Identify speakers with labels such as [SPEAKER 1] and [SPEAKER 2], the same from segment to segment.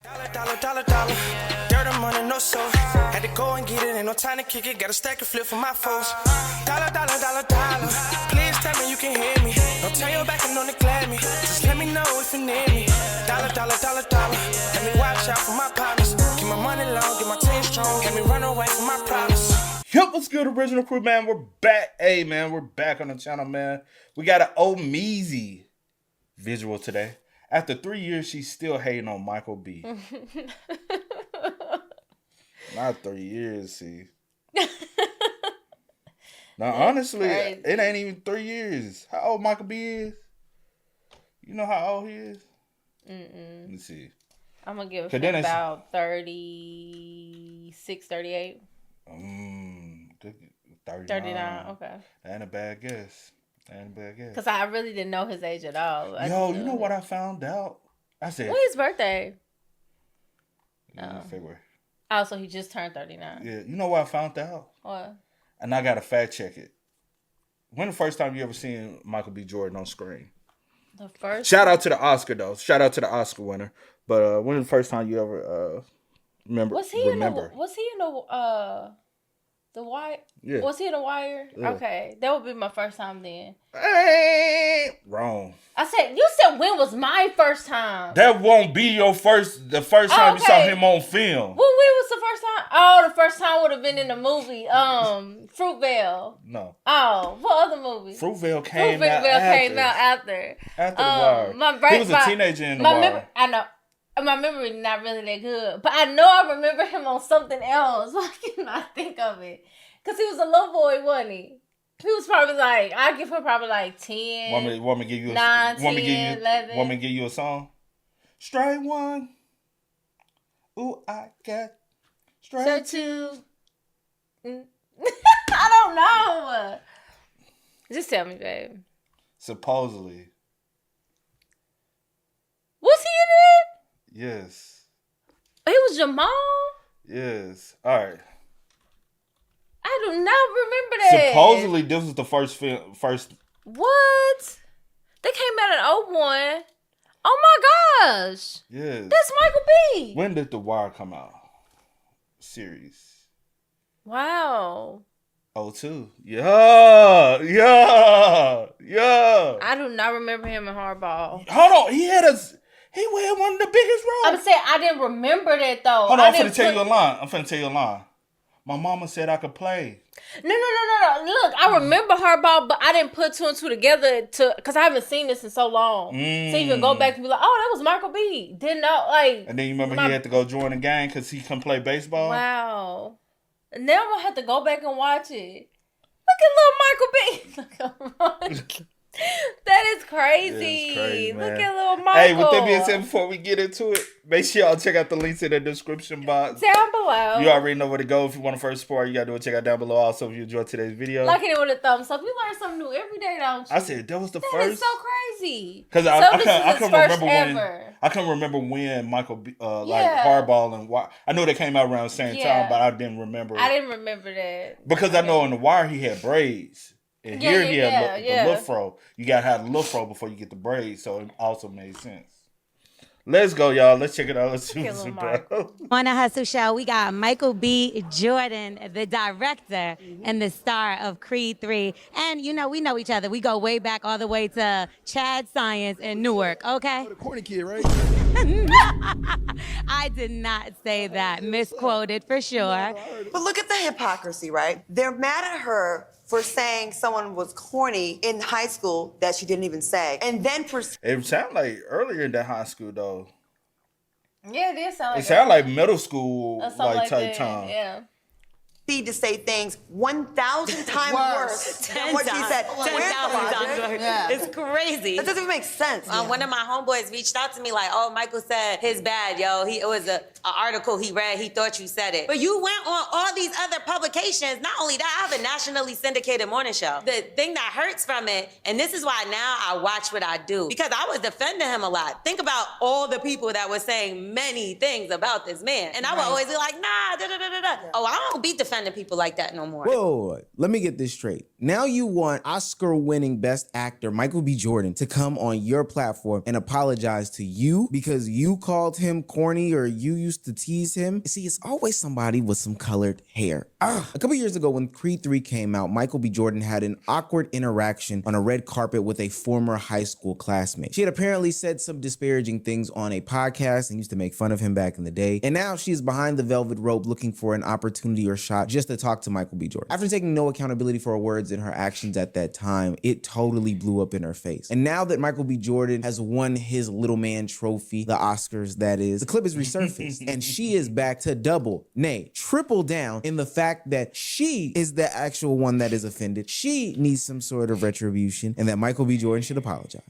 [SPEAKER 1] Dollar. Dirt and money, no soul. Had to go and get it, ain't no time to kick it. Got a stack and flip for my foes. Dollar. Please tell me you can hear me. Don't turn your back and don't neglect me. Just let me know if you need me. Dollar. Let me watch out for my partners. Keep my money long, get my team strong. Let me run away from my problems.
[SPEAKER 2] Yup, what's good, original crew, man? We're back. Hey, man, we're back on the channel, man. We got an Omeezy visual today. After 3 years, she's still hating on Michael B. Not 3 years, see. Now, honestly, it ain't even 3 years. How old Michael B is? You know how old he is? Let me see.
[SPEAKER 3] I'm going to give him about 36, 38. 39, okay.
[SPEAKER 2] That ain't a bad guess.
[SPEAKER 3] Because I really didn't know his age at all.
[SPEAKER 2] You know what I found out? I said...
[SPEAKER 3] When's his birthday?
[SPEAKER 2] February.
[SPEAKER 3] Oh, so he just turned 39.
[SPEAKER 2] Yeah, you know what I found out?
[SPEAKER 3] What?
[SPEAKER 2] And I got to fact check it. When the first time you ever seen Michael B. Jordan on screen?
[SPEAKER 3] The first?
[SPEAKER 2] Shout out to the Oscar, though. Shout out to the Oscar winner. But when the first time you ever remember?
[SPEAKER 3] Was he in The Wire?
[SPEAKER 2] Yeah.
[SPEAKER 3] Was he in The Wire? Yeah. Okay. That would be my first time then.
[SPEAKER 2] Wrong.
[SPEAKER 3] You said when was my first time?
[SPEAKER 2] That won't be the first time you saw him on film.
[SPEAKER 3] When was the first time? Oh, the first time would have been in the movie, Fruitvale.
[SPEAKER 2] No.
[SPEAKER 3] Oh, what other movie?
[SPEAKER 2] Fruitvale came out after. After The Wire. He was a teenager in The Wire.
[SPEAKER 3] I know. My memory is not really that good. But I know I remember him on something else. I cannot think of it. Because he was a little boy, wasn't he? He was probably like, I give him probably like 10,
[SPEAKER 2] want me to give you
[SPEAKER 3] 9, 10, 11.
[SPEAKER 2] Want me to give you a song? Strike one. Ooh, I got strike two.
[SPEAKER 3] I don't know. Just tell me, babe.
[SPEAKER 2] Supposedly.
[SPEAKER 3] Was he in it?
[SPEAKER 2] Yes.
[SPEAKER 3] He was Jamal?
[SPEAKER 2] Yes. All right.
[SPEAKER 3] I do not remember that.
[SPEAKER 2] Supposedly, this was the first.
[SPEAKER 3] What? They came out in 01. Oh my gosh.
[SPEAKER 2] Yes.
[SPEAKER 3] That's Michael B.
[SPEAKER 2] When did The Wire come out? Series.
[SPEAKER 3] Wow.
[SPEAKER 2] 02. Yeah.
[SPEAKER 3] I do not remember him in Hardball.
[SPEAKER 2] Hold on. He had one of the biggest roles.
[SPEAKER 3] I'm saying I didn't remember that though.
[SPEAKER 2] Hold on, I'm finna tell you a line. My mama said I could play.
[SPEAKER 3] No. Look, I remember Hardball, but I didn't put two and two together because I haven't seen this in so long. So you can go back and be like, oh, that was Michael B. Didn't know, like.
[SPEAKER 2] And then you remember he had to go join the gang because he couldn't play baseball?
[SPEAKER 3] Wow. Now I'm going to have to go back and watch it. Look at little Michael B. That is crazy. Look at little Michael.
[SPEAKER 2] Hey, with that being said, before we get into it, make sure y'all check out the links in the description box.
[SPEAKER 3] Down below.
[SPEAKER 2] You already know where to go. If you want to first support, you got to do it. Check out down below. Also, if you enjoyed today's video.
[SPEAKER 3] Like it with a thumbs up. You learn something new every day, don't you?
[SPEAKER 2] I said, that was the first.
[SPEAKER 3] That is so crazy.
[SPEAKER 2] Because I can remember when Michael, Hardball and Wire. I know they came out around the same time, but I didn't remember.
[SPEAKER 3] I didn't remember that.
[SPEAKER 2] Because I know in The Wire, he had braids. And here he had the little fro. You got to have the little fro before you get the braids. So it also made sense. Let's go, y'all. Let's check it out. Let's see what's about.
[SPEAKER 4] On the Hustle Show, we got Michael B. Jordan, the director and the star of Creed 3. And, we know each other. We go way back all the way to Chad Science in Newark, okay?
[SPEAKER 5] The corny kid, right?
[SPEAKER 4] I did not say that. Misquoted for sure.
[SPEAKER 6] But look at the hypocrisy, right? They're mad at her for saying someone was corny in high school that she didn't even say. And then
[SPEAKER 2] it sounded like earlier in that high school, though.
[SPEAKER 3] Yeah, it did sound like
[SPEAKER 2] it sounded like middle school like type time.
[SPEAKER 3] Yeah.
[SPEAKER 6] To say things 1,000 times worse than what she said.
[SPEAKER 4] 10,000 times worse. Yeah. It's crazy.
[SPEAKER 6] That doesn't even make sense.
[SPEAKER 7] One of my homeboys reached out to me like, oh, Michael said his bad, yo. It was an article he read. He thought you said it. But you went on all these other publications. Not only that, I have a nationally syndicated morning show. The thing that hurts from it, and this is why now I watch what I do, because I was defending him a lot. Think about all the people that were saying many things about this man. And I would always be like, nah, da-da-da-da-da. Oh, I don't be defending defending people like that no more.
[SPEAKER 5] Whoa, let me get this straight. Now you want Oscar-winning Best Actor Michael B. Jordan to come on your platform and apologize to you because you called him corny or you used to tease him? See, it's always somebody with some colored hair. A couple years ago when Creed 3 came out, Michael B. Jordan had an awkward interaction on a red carpet with a former high school classmate. She had apparently said some disparaging things on a podcast and used to make fun of him back in the day. And now she's behind the velvet rope looking for an opportunity or shot just to talk to Michael B. Jordan. After taking no accountability for her words and her actions at that time, it totally blew up in her face. And now that Michael B. Jordan has won his little man trophy, the Oscars that is, the clip is resurfaced and she is back to double, nay, triple down in the fact that she is the actual one that is offended. She needs some sort of retribution and that Michael B. Jordan should apologize.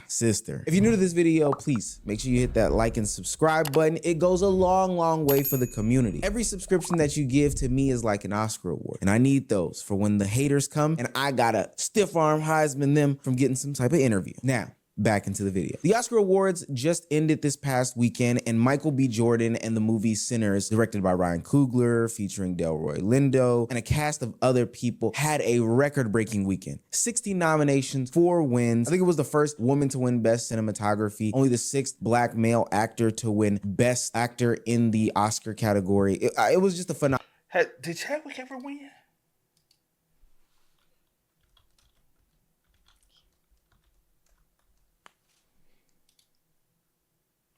[SPEAKER 5] Sister, if you're new to this video, please make sure you hit that like and subscribe button. It goes a long, long way for the community. Every subscription that you give to me is like an Oscar award, and I need those for when the haters come and I gotta stiff arm Heisman them from getting some type of interview. Now, back into the video. The Oscar Awards just ended this past weekend, and Michael B. Jordan and the movie Sinners, directed by Ryan Coogler, featuring Delroy Lindo, and a cast of other people, had a record-breaking weekend. 60 nominations, 4 wins. I think it was the first woman to win Best Cinematography, only the 6th Black male actor to win Best Actor in the Oscar category. It was just a phenomenal.
[SPEAKER 2] Did Chadwick ever win?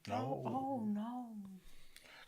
[SPEAKER 2] No.
[SPEAKER 3] Oh no.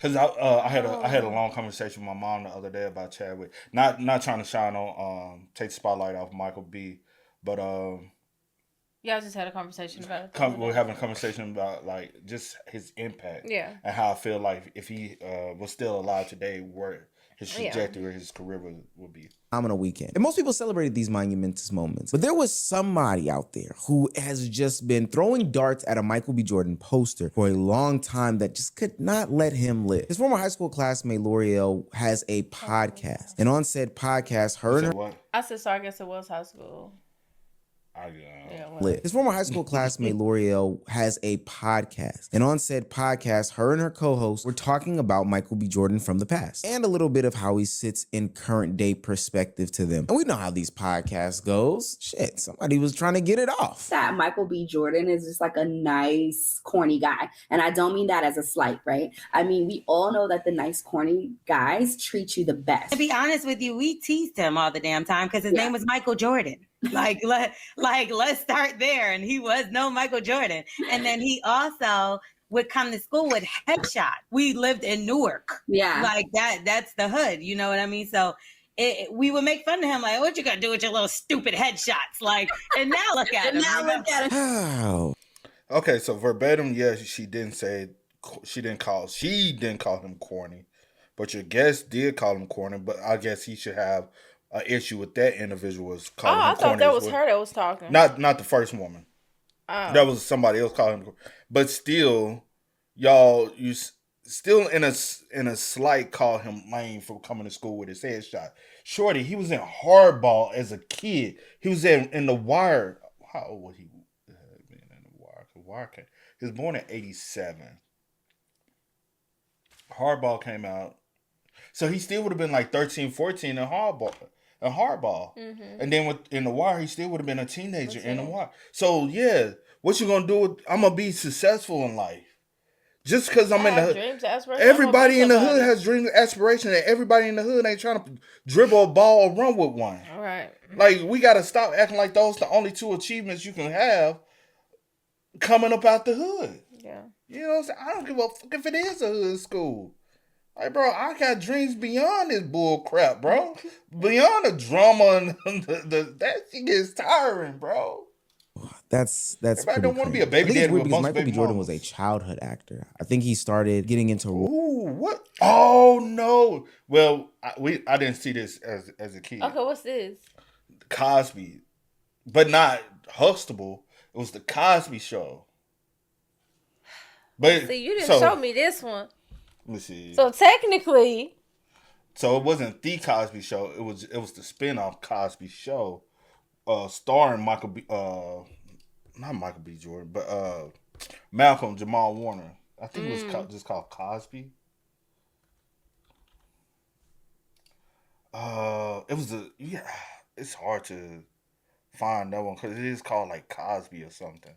[SPEAKER 2] Because I had a long conversation with my mom the other day about Chadwick. Not trying to shine on take the spotlight off Michael B. But
[SPEAKER 3] Y'all just had a conversation about it.
[SPEAKER 2] we're having a conversation about like just his impact.
[SPEAKER 3] Yeah.
[SPEAKER 2] And how I feel like if he was still alive today, where his trajectory, his career would be.
[SPEAKER 5] Phenomenal weekend. And most people celebrated these monumentous moments. But there was somebody out there who has just been throwing darts at a Michael B. Jordan poster for a long time that just could not let him live. His former high school classmate, L'Oreal, has a podcast. And on said podcast, her and her...
[SPEAKER 2] What?
[SPEAKER 3] I said, so I guess it was high school.
[SPEAKER 5] His former high school classmate L'Oreal has a podcast, and on said podcast, her and her co-host were talking about Michael B. Jordan from the past and a little bit of how he sits in current day perspective to them. And we know how these podcasts goes. Shit, somebody was trying to get it off.
[SPEAKER 8] That Michael B. Jordan is just like a nice, corny guy, and I don't mean that as a slight, right? I mean, we all know that the nice, corny guys treat you the best.
[SPEAKER 7] To be honest with you, we teased him all the damn time because his name was Michael Jordan. Let's start there. And he was no Michael Jordan. And then he also would come to school with headshot. We lived in Newark.
[SPEAKER 8] Yeah.
[SPEAKER 7] Like that's the hood. You know what I mean? So we would make fun of him. Like, what you gonna do with your little stupid headshots? Like, and now look at him.
[SPEAKER 5] Wow.
[SPEAKER 2] Okay, so verbatim, yes, she didn't call him corny. But your guest did call him corny, but I guess he should have an issue with that individual was calling him corny.
[SPEAKER 3] I thought that was her that was talking.
[SPEAKER 2] Not the first woman.
[SPEAKER 3] Oh.
[SPEAKER 2] That was somebody else calling him. But still, y'all, you still in a slight call him lame for coming to school with his headshot. Shorty, he was in hardball as a kid. He was in The Wire. How old was he? Being in The Wire. He was born in 1987. Hardball came out. So he still would have been like 13, 14 in hardball. Mm-hmm. And then in The Wire, he still would have been a teenager in The Wire. So, yeah, what you going to do? I'm going to be successful in life. Just because I'm in the hood.
[SPEAKER 3] Dreams, aspirations.
[SPEAKER 2] Everybody in the hood has dreams, aspirations, and everybody in the hood ain't trying to dribble a ball or run with one.
[SPEAKER 3] All right.
[SPEAKER 2] Like, we got to stop acting like those the only 2 achievements you can have coming up out the hood.
[SPEAKER 3] Yeah.
[SPEAKER 2] You know what I'm saying? I don't give a fuck if it is a hood school. Like, bro, I got dreams beyond this bull crap, bro. Beyond the drama and that shit gets tiring, bro.
[SPEAKER 5] That's
[SPEAKER 2] everybody don't want to be a baby daddy with
[SPEAKER 5] Michael B. Jordan was a childhood actor. I think he started getting into.
[SPEAKER 2] Ooh, what? Oh no! Well, I didn't see this as a kid.
[SPEAKER 3] Okay, what's this?
[SPEAKER 2] Cosby, but not Huxtable. It was the Cosby Show. But
[SPEAKER 3] see, you didn't show me this one.
[SPEAKER 2] Let me see.
[SPEAKER 3] So technically,
[SPEAKER 2] it wasn't the Cosby Show. It was the spinoff Cosby Show, starring Michael B. Not Michael B. Jordan, but Malcolm Jamal Warner. I think it was just called Cosby. It was it's hard to find that one because it is called like Cosby or something.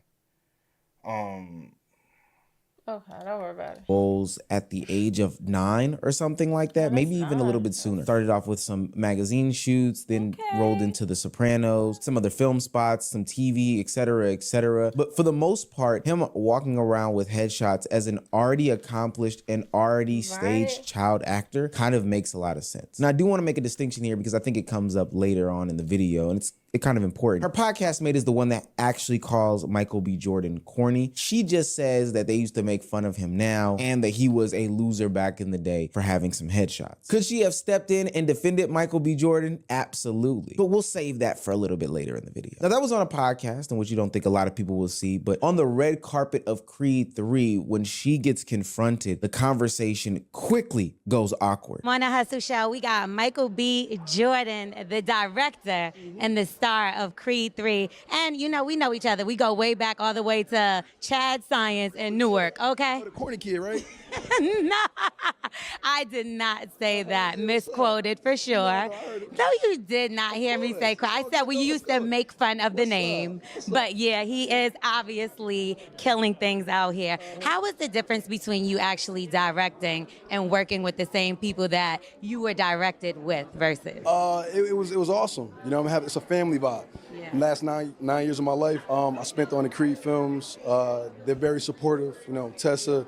[SPEAKER 3] Okay, don't worry about it.
[SPEAKER 5] Roles at the age of 9 or something like that, maybe even a little bit sooner. Started off with some magazine shoots, then rolled into The Sopranos, some other film spots, some TV, etc., etc. But for the most part, him walking around with headshots as an already accomplished and already staged child actor kind of makes a lot of sense. Now, I do want to make a distinction here because I think it comes up later on in the video, and it's kind of important. Her podcast mate is the one that actually calls Michael B. Jordan corny. She just says that they used to make fun of him now and that he was a loser back in the day for having some headshots. Could she have stepped in and defended Michael B. Jordan? Absolutely. But we'll save that for a little bit later in the video. Now, that was on a podcast, in which you don't think a lot of people will see, but on the red carpet of Creed 3, when she gets confronted, the conversation quickly goes awkward.
[SPEAKER 4] On the Hustle Show, we got Michael B. Jordan, the director and the star of Creed 3. And, you know, we know each other. We go way back all the way to Chad Science in Newark, okay?
[SPEAKER 9] The corny kid, right?
[SPEAKER 4] No, I did not say that. Misquoted for sure. No, you did not hear me say I said we used to make fun of the name. But yeah, he is obviously killing things out here. How is the difference between you actually directing and working with the same people that you were directed with versus?
[SPEAKER 9] It was awesome. You know, it's a family vibe.
[SPEAKER 4] Yeah.
[SPEAKER 9] The last nine years of my life, I spent on the Creed films. They're very supportive. You know, Tessa,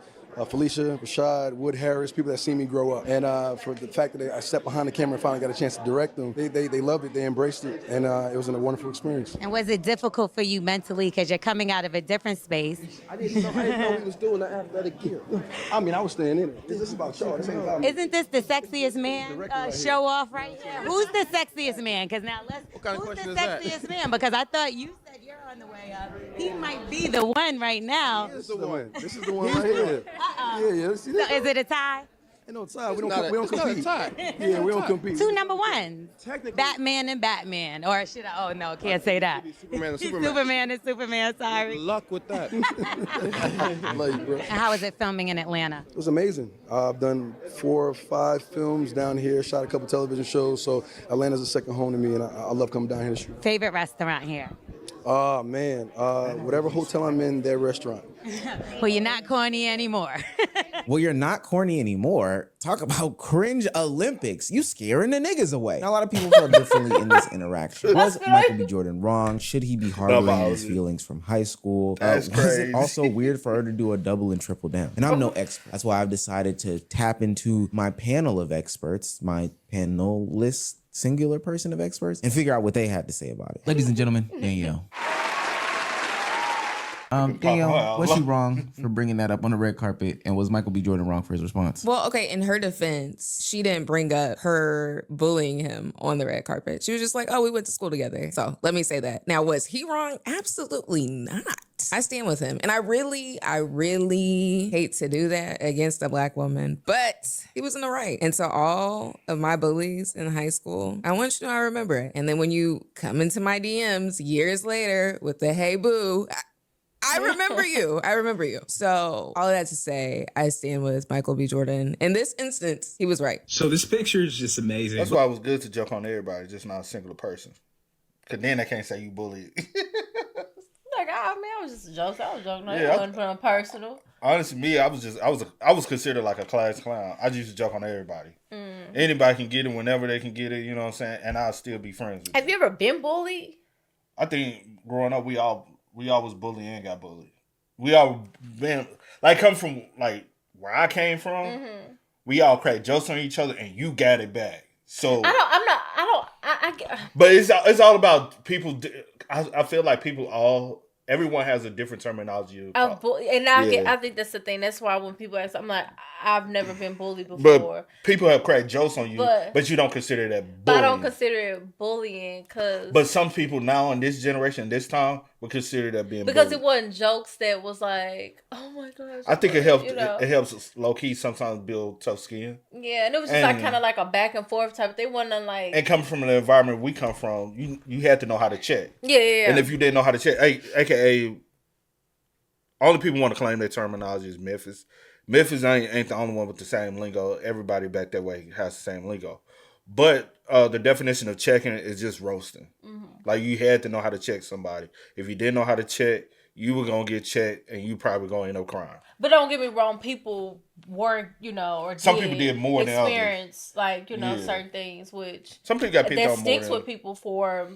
[SPEAKER 9] Felicia, Rashad, Wood Harris, people that see me grow up. And for the fact that I stepped behind the camera and finally got a chance to direct them, they loved it, they embraced it, and it was a wonderful experience.
[SPEAKER 4] And was it difficult for you mentally because you're coming out of a different space?
[SPEAKER 9] I didn't know he was doing the athletic gear. I mean, I was staying in it. This is about y'all. This ain't about me.
[SPEAKER 4] Isn't this the sexiest man show off right here? Who's the sexiest man? Because now who's the sexiest man? Because I thought you said you're on the way up. He might be the one right now.
[SPEAKER 9] This is the one. This is the one right here. Yeah. See that?
[SPEAKER 4] So is it a tie?
[SPEAKER 9] Ain't no tie. We don't compete. Yeah, we don't compete.
[SPEAKER 4] Two number ones.
[SPEAKER 9] Technically,
[SPEAKER 4] Batman and Batman. Or should I? Oh, no, can't say that.
[SPEAKER 9] Superman and
[SPEAKER 4] Superman and Superman, sorry.
[SPEAKER 9] Good luck with that. Love you, bro.
[SPEAKER 4] And how was it filming in Atlanta?
[SPEAKER 9] It was amazing. I've done 4 or 5 films down here, shot a couple television shows, so Atlanta's a second home to me, and I love coming down here to shoot.
[SPEAKER 4] Favorite restaurant here?
[SPEAKER 9] Oh, man. Whatever hotel I'm in, their restaurant.
[SPEAKER 4] Well, you're not corny anymore.
[SPEAKER 5] Well, you're not corny anymore. Talk about cringe Olympics. You scaring the niggas away. Now, a lot of people felt differently in this interaction. Was Michael B. Jordan wrong? Should he be harboring his feelings from high school? Was it also weird for her to do a double and triple down? And I'm no expert. That's why I've decided to tap into my panel of experts, my panelist, singular person of experts, and figure out what they had to say about it.
[SPEAKER 10] Ladies and gentlemen, Danielle. Danielle, was she wrong for bringing that up on the red carpet? And was Michael B. Jordan wrong for his response?
[SPEAKER 11] Well, okay, in her defense, she didn't bring up her bullying him on the red carpet. She was just like, oh, we went to school together. So let me say that. Now, was he wrong? Absolutely not. I stand with him. And I really hate to do that against a Black woman, but he was in the right. And so all of my bullies in high school, I want you to know I remember it. And then when you come into my DMs years later with the hey boo, I remember you. I remember you. So all of that to say, I stand with Michael B. Jordan. In this instance, he was right.
[SPEAKER 12] So this picture is just amazing.
[SPEAKER 2] That's why it was good to joke on everybody, just not a single person. Because then they can't say you bullied.
[SPEAKER 3] Like, I mean, I was just a joke. I was joking. It wasn't from personal.
[SPEAKER 2] Honestly, me, I was considered like a class clown. I used to joke on everybody. Anybody can get it whenever they can get it, you know what I'm saying? And I'll still be friends with
[SPEAKER 3] Have you ever been bullied?
[SPEAKER 2] I think growing up, we all was bullied and got bullied. We all been like come from like where I came from. We all cracked jokes on each other, and you got it back. So But it's all about people. I feel like everyone has a different terminology.
[SPEAKER 3] I think that's the thing. That's why when people ask, I'm like, I've never been bullied before.
[SPEAKER 2] But people have cracked jokes on you, but you don't consider that bullying.
[SPEAKER 3] But I don't consider it bullying
[SPEAKER 2] But some people now in this generation, this time, would consider that being
[SPEAKER 3] because
[SPEAKER 2] bullying.
[SPEAKER 3] it wasn't jokes that was like, oh my gosh.
[SPEAKER 2] I think it helps. It helps low key sometimes build tough skin.
[SPEAKER 3] Yeah, and it was just like kind of like a back and forth type. They wasn't like.
[SPEAKER 2] And coming from the environment we come from, you had to know how to check.
[SPEAKER 3] Yeah.
[SPEAKER 2] And if you didn't know how to check, aka, only people want to claim their terminology is Memphis. Memphis ain't the only one with the same lingo. Everybody back that way has the same lingo. But the definition of checking is just roasting.
[SPEAKER 3] Mm-hmm.
[SPEAKER 2] Like you had to know how to check somebody. If you didn't know how to check, you were gonna get checked, and you probably gonna end up crying.
[SPEAKER 3] But don't get me wrong, people weren't, or
[SPEAKER 2] some people did more than others.
[SPEAKER 3] Experience certain things, which
[SPEAKER 2] some people got picked
[SPEAKER 3] that
[SPEAKER 2] on
[SPEAKER 3] sticks
[SPEAKER 2] more
[SPEAKER 3] with people for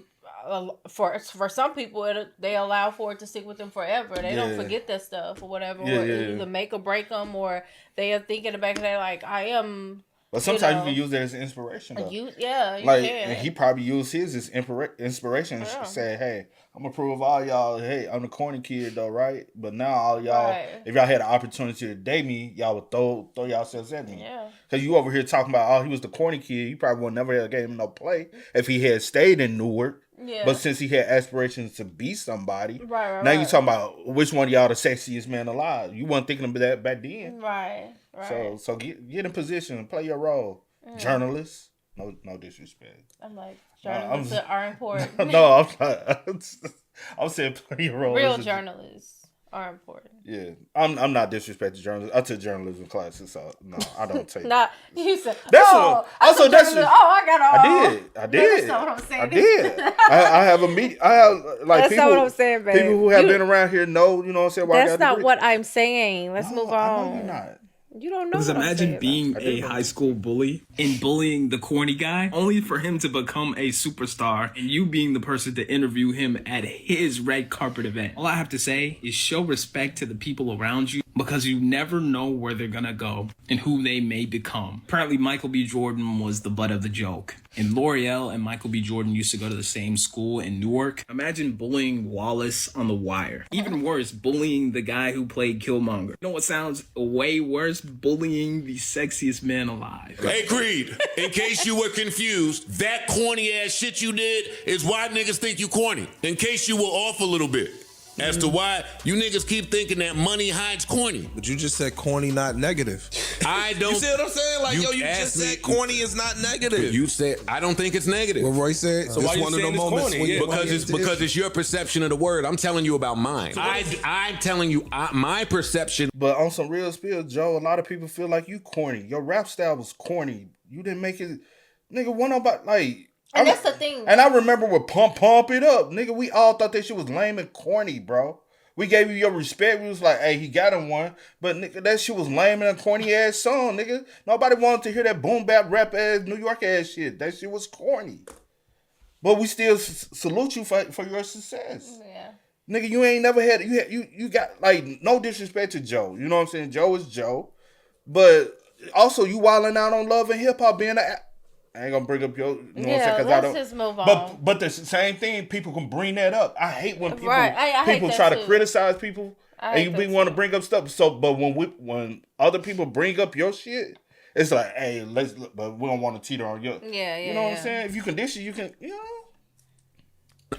[SPEAKER 3] some people. They allow for it to stick with them forever. They don't forget that stuff or whatever, or either make or break them, or they are thinking back and they're like, I am.
[SPEAKER 2] But sometimes you can use that as inspiration. Though.
[SPEAKER 3] You
[SPEAKER 2] can.
[SPEAKER 3] And
[SPEAKER 2] he probably used his as inspiration. Say, hey, I'm gonna prove all y'all. Hey, I'm the corny kid though, right? But now all y'all, if y'all had an opportunity to date me, y'all would throw yourselves at me.
[SPEAKER 3] Yeah.
[SPEAKER 2] Cause you over here talking about, he was the corny kid. You probably would never have gave him no play if he had stayed in Newark.
[SPEAKER 3] Yeah.
[SPEAKER 2] But since he had aspirations to be somebody, now you talking about which one of y'all the sexiest man alive. You weren't thinking of that back then.
[SPEAKER 3] Right.
[SPEAKER 2] So get in position and play your role. Journalists, no disrespect.
[SPEAKER 3] I'm like, journalists are important.
[SPEAKER 2] No, I'm saying play your role.
[SPEAKER 3] Real journalists are important.
[SPEAKER 2] Yeah, I'm not disrespecting journalists. I took journalism classes, so no, I don't take.
[SPEAKER 3] Nah, you said
[SPEAKER 2] that's
[SPEAKER 3] I got all.
[SPEAKER 2] I did.
[SPEAKER 3] That's not what I'm saying.
[SPEAKER 2] I did. I have a meet. I have like
[SPEAKER 3] that's
[SPEAKER 2] people.
[SPEAKER 3] Not what I'm saying, babe.
[SPEAKER 2] People who have been around here know. You know what I'm saying?
[SPEAKER 3] That's not what I'm saying. Let's move on.
[SPEAKER 2] I know you're not.
[SPEAKER 3] You don't know.
[SPEAKER 12] Because imagine being a high school bully and bullying the corny guy, only for him to become a superstar and you being the person to interview him at his red carpet event. All I have to say is show respect to the people around you, because you never know where they're gonna go and who they may become. Apparently, Michael B. Jordan was the butt of the joke. And L'Oreal and Michael B. Jordan used to go to the same school in Newark. Imagine bullying Wallace on The Wire. Even worse, bullying the guy who played Killmonger. You know what sounds way worse? Bullying the sexiest man alive.
[SPEAKER 13] Hey, Creed, in case you were confused, that corny ass shit you did is why niggas think you corny. In case you were off a little bit. As to why you niggas keep thinking that money hides corny.
[SPEAKER 14] But you just said corny, not negative.
[SPEAKER 13] I don't.
[SPEAKER 14] You see what I'm saying? Like, you just said corny is not negative.
[SPEAKER 13] You said, I don't think it's negative.
[SPEAKER 14] What Roy said,
[SPEAKER 13] so
[SPEAKER 14] it's one of the moments when you
[SPEAKER 13] because it's your perception of the word. I'm telling you about mine. I'm telling you my perception.
[SPEAKER 2] But on some real spill, Joe, a lot of people feel like you corny. Your rap style was corny. You didn't make it, nigga. One about like.
[SPEAKER 3] And that's the thing.
[SPEAKER 2] And I remember with Pump It Up, nigga, we all thought that shit was lame and corny, bro. We gave you your respect. We was like, hey, he got him one. But nigga, that shit was lame and a corny ass song, nigga. Nobody wanted to hear that boom bap rap ass New York ass shit. That shit was corny. But we still salute you for your success.
[SPEAKER 3] Yeah.
[SPEAKER 2] Nigga, you ain't never had you got like no disrespect to Joe. You know what I'm saying? Joe is Joe. But also you wilding out on Love and Hip Hop being I ain't gonna bring up your, you know what I'm saying? Because I don't.
[SPEAKER 3] Just move on.
[SPEAKER 2] But the same thing, people can bring that up. I hate when people
[SPEAKER 3] people
[SPEAKER 2] try to criticize people and you want to bring up stuff. So, but when other people bring up your shit, it's like, hey, but we don't want to teeter on your.
[SPEAKER 3] Yeah.
[SPEAKER 2] You know what I'm saying? If you can dish it, you can. You know.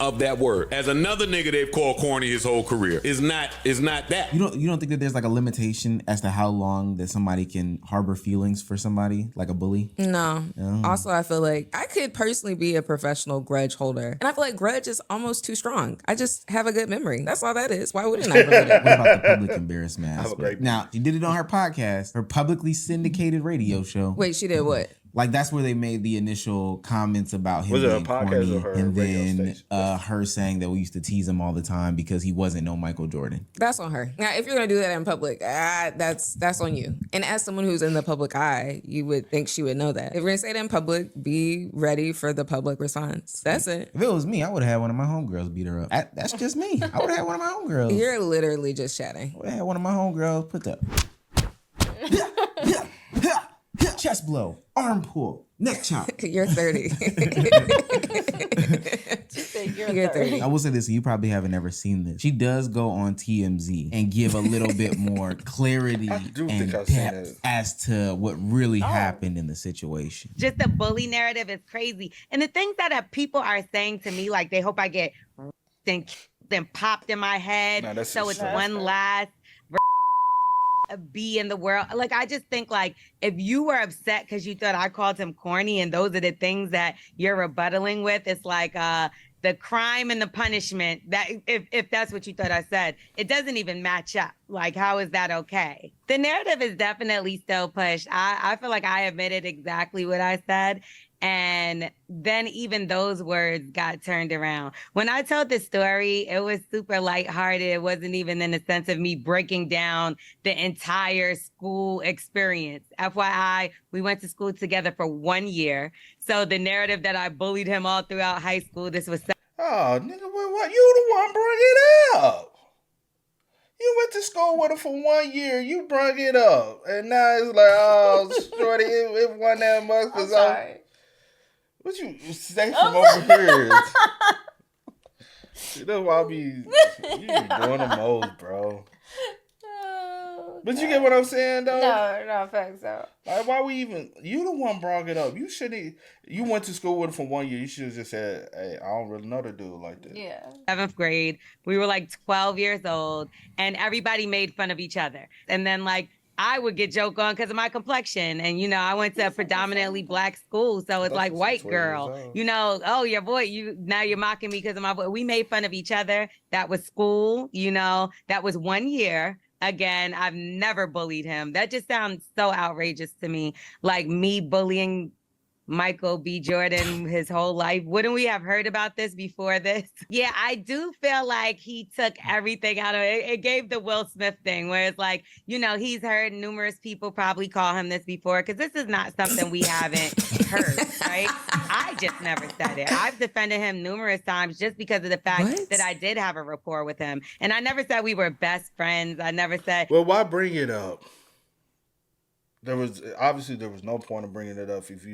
[SPEAKER 13] Of that word, as another nigga they've called corny his whole career, is not that.
[SPEAKER 10] You don't think that there's like a limitation as to how long that somebody can harbor feelings for somebody, like a bully?
[SPEAKER 11] No. Also, I feel like I could personally be a professional grudge holder, and I feel like grudge is almost too strong. I just have a good memory. That's all that is. Why wouldn't I?
[SPEAKER 10] What about the public embarrassment aspect? Now, she did it on her podcast, her publicly syndicated radio show.
[SPEAKER 11] Wait, she did what?
[SPEAKER 10] Like, that's where they made the initial comments about him
[SPEAKER 2] was it
[SPEAKER 10] being
[SPEAKER 2] a podcast
[SPEAKER 10] corny,
[SPEAKER 2] or her
[SPEAKER 10] and
[SPEAKER 2] radio
[SPEAKER 10] then her saying that we used to tease him all the time because he wasn't no Michael Jordan.
[SPEAKER 11] That's on her. Now, if you're gonna do that in public, that's on you. And as someone who's in the public eye, you would think she would know that. If you're gonna say it in public, be ready for the public response. That's it.
[SPEAKER 10] If it was me, I would have had one of my homegirls beat her up. That's just me. I would have had one of my homegirls.
[SPEAKER 11] You're literally just chatting.
[SPEAKER 10] I would have had one of my homegirls put the chest blow, arm pull, neck chop.
[SPEAKER 11] You're 30. You're 30.
[SPEAKER 10] I will say this, you probably haven't ever seen this. She does go on TMZ and give a little bit more clarity and depth as to what really happened in the situation.
[SPEAKER 4] Just the bully narrative is crazy. And the things that people are saying to me, like they hope I get then popped in my head. So it's one last be in the world. Like, I just think, like, if you were upset because you thought I called him corny and those are the things that you're rebuttaling with, it's like the crime and the punishment, that if that's what you thought I said, it doesn't even match up. Like, how is that okay? The narrative is definitely still pushed. I feel like I admitted exactly what I said. And then even those words got turned around. When I told the story, it was super lighthearted. It wasn't even in the sense of me breaking down the entire school experience. FYI, we went to school together for 1 year. So the narrative that I bullied him all throughout high school, this was...
[SPEAKER 2] Oh, nigga, what? You the one bring it up. You went to school with him for 1 year. You brung it up. And now it's like, oh, shorty, it wasn't that much.
[SPEAKER 3] I'm sorry.
[SPEAKER 2] What you say from over here? That's why you be doing the most, bro. But you get what I'm saying, though?
[SPEAKER 3] No, facts though.
[SPEAKER 2] Like, why we even... You the one brought it up. You shouldn't... You went to school with him for 1 year. You should have just said, hey, I don't really know the dude like that.
[SPEAKER 3] Yeah.
[SPEAKER 4] 7th grade. We were like 12 years old, and everybody made fun of each other. And then, like, I would get joked on because of my complexion. And, you know, I went to a predominantly black school. So it's like white girl, you know, oh, your boy, now you're mocking me because of my voice. We made fun of each other. That was school, you know, that was 1 year. Again, I've never bullied him. That just sounds so outrageous to me. Like me bullying Michael B. Jordan his whole life. Wouldn't we have heard about this before this? Yeah, I do feel like he took everything out of it. It gave the Will Smith thing where it's like, you know, he's heard numerous people probably call him this before because this is not something we haven't heard, right? I just never said it. I've defended him numerous times just because of the fact that I did have a rapport with him. And I never said we were best friends. I never said...
[SPEAKER 2] Well, why bring it up? There was no point of bringing it up if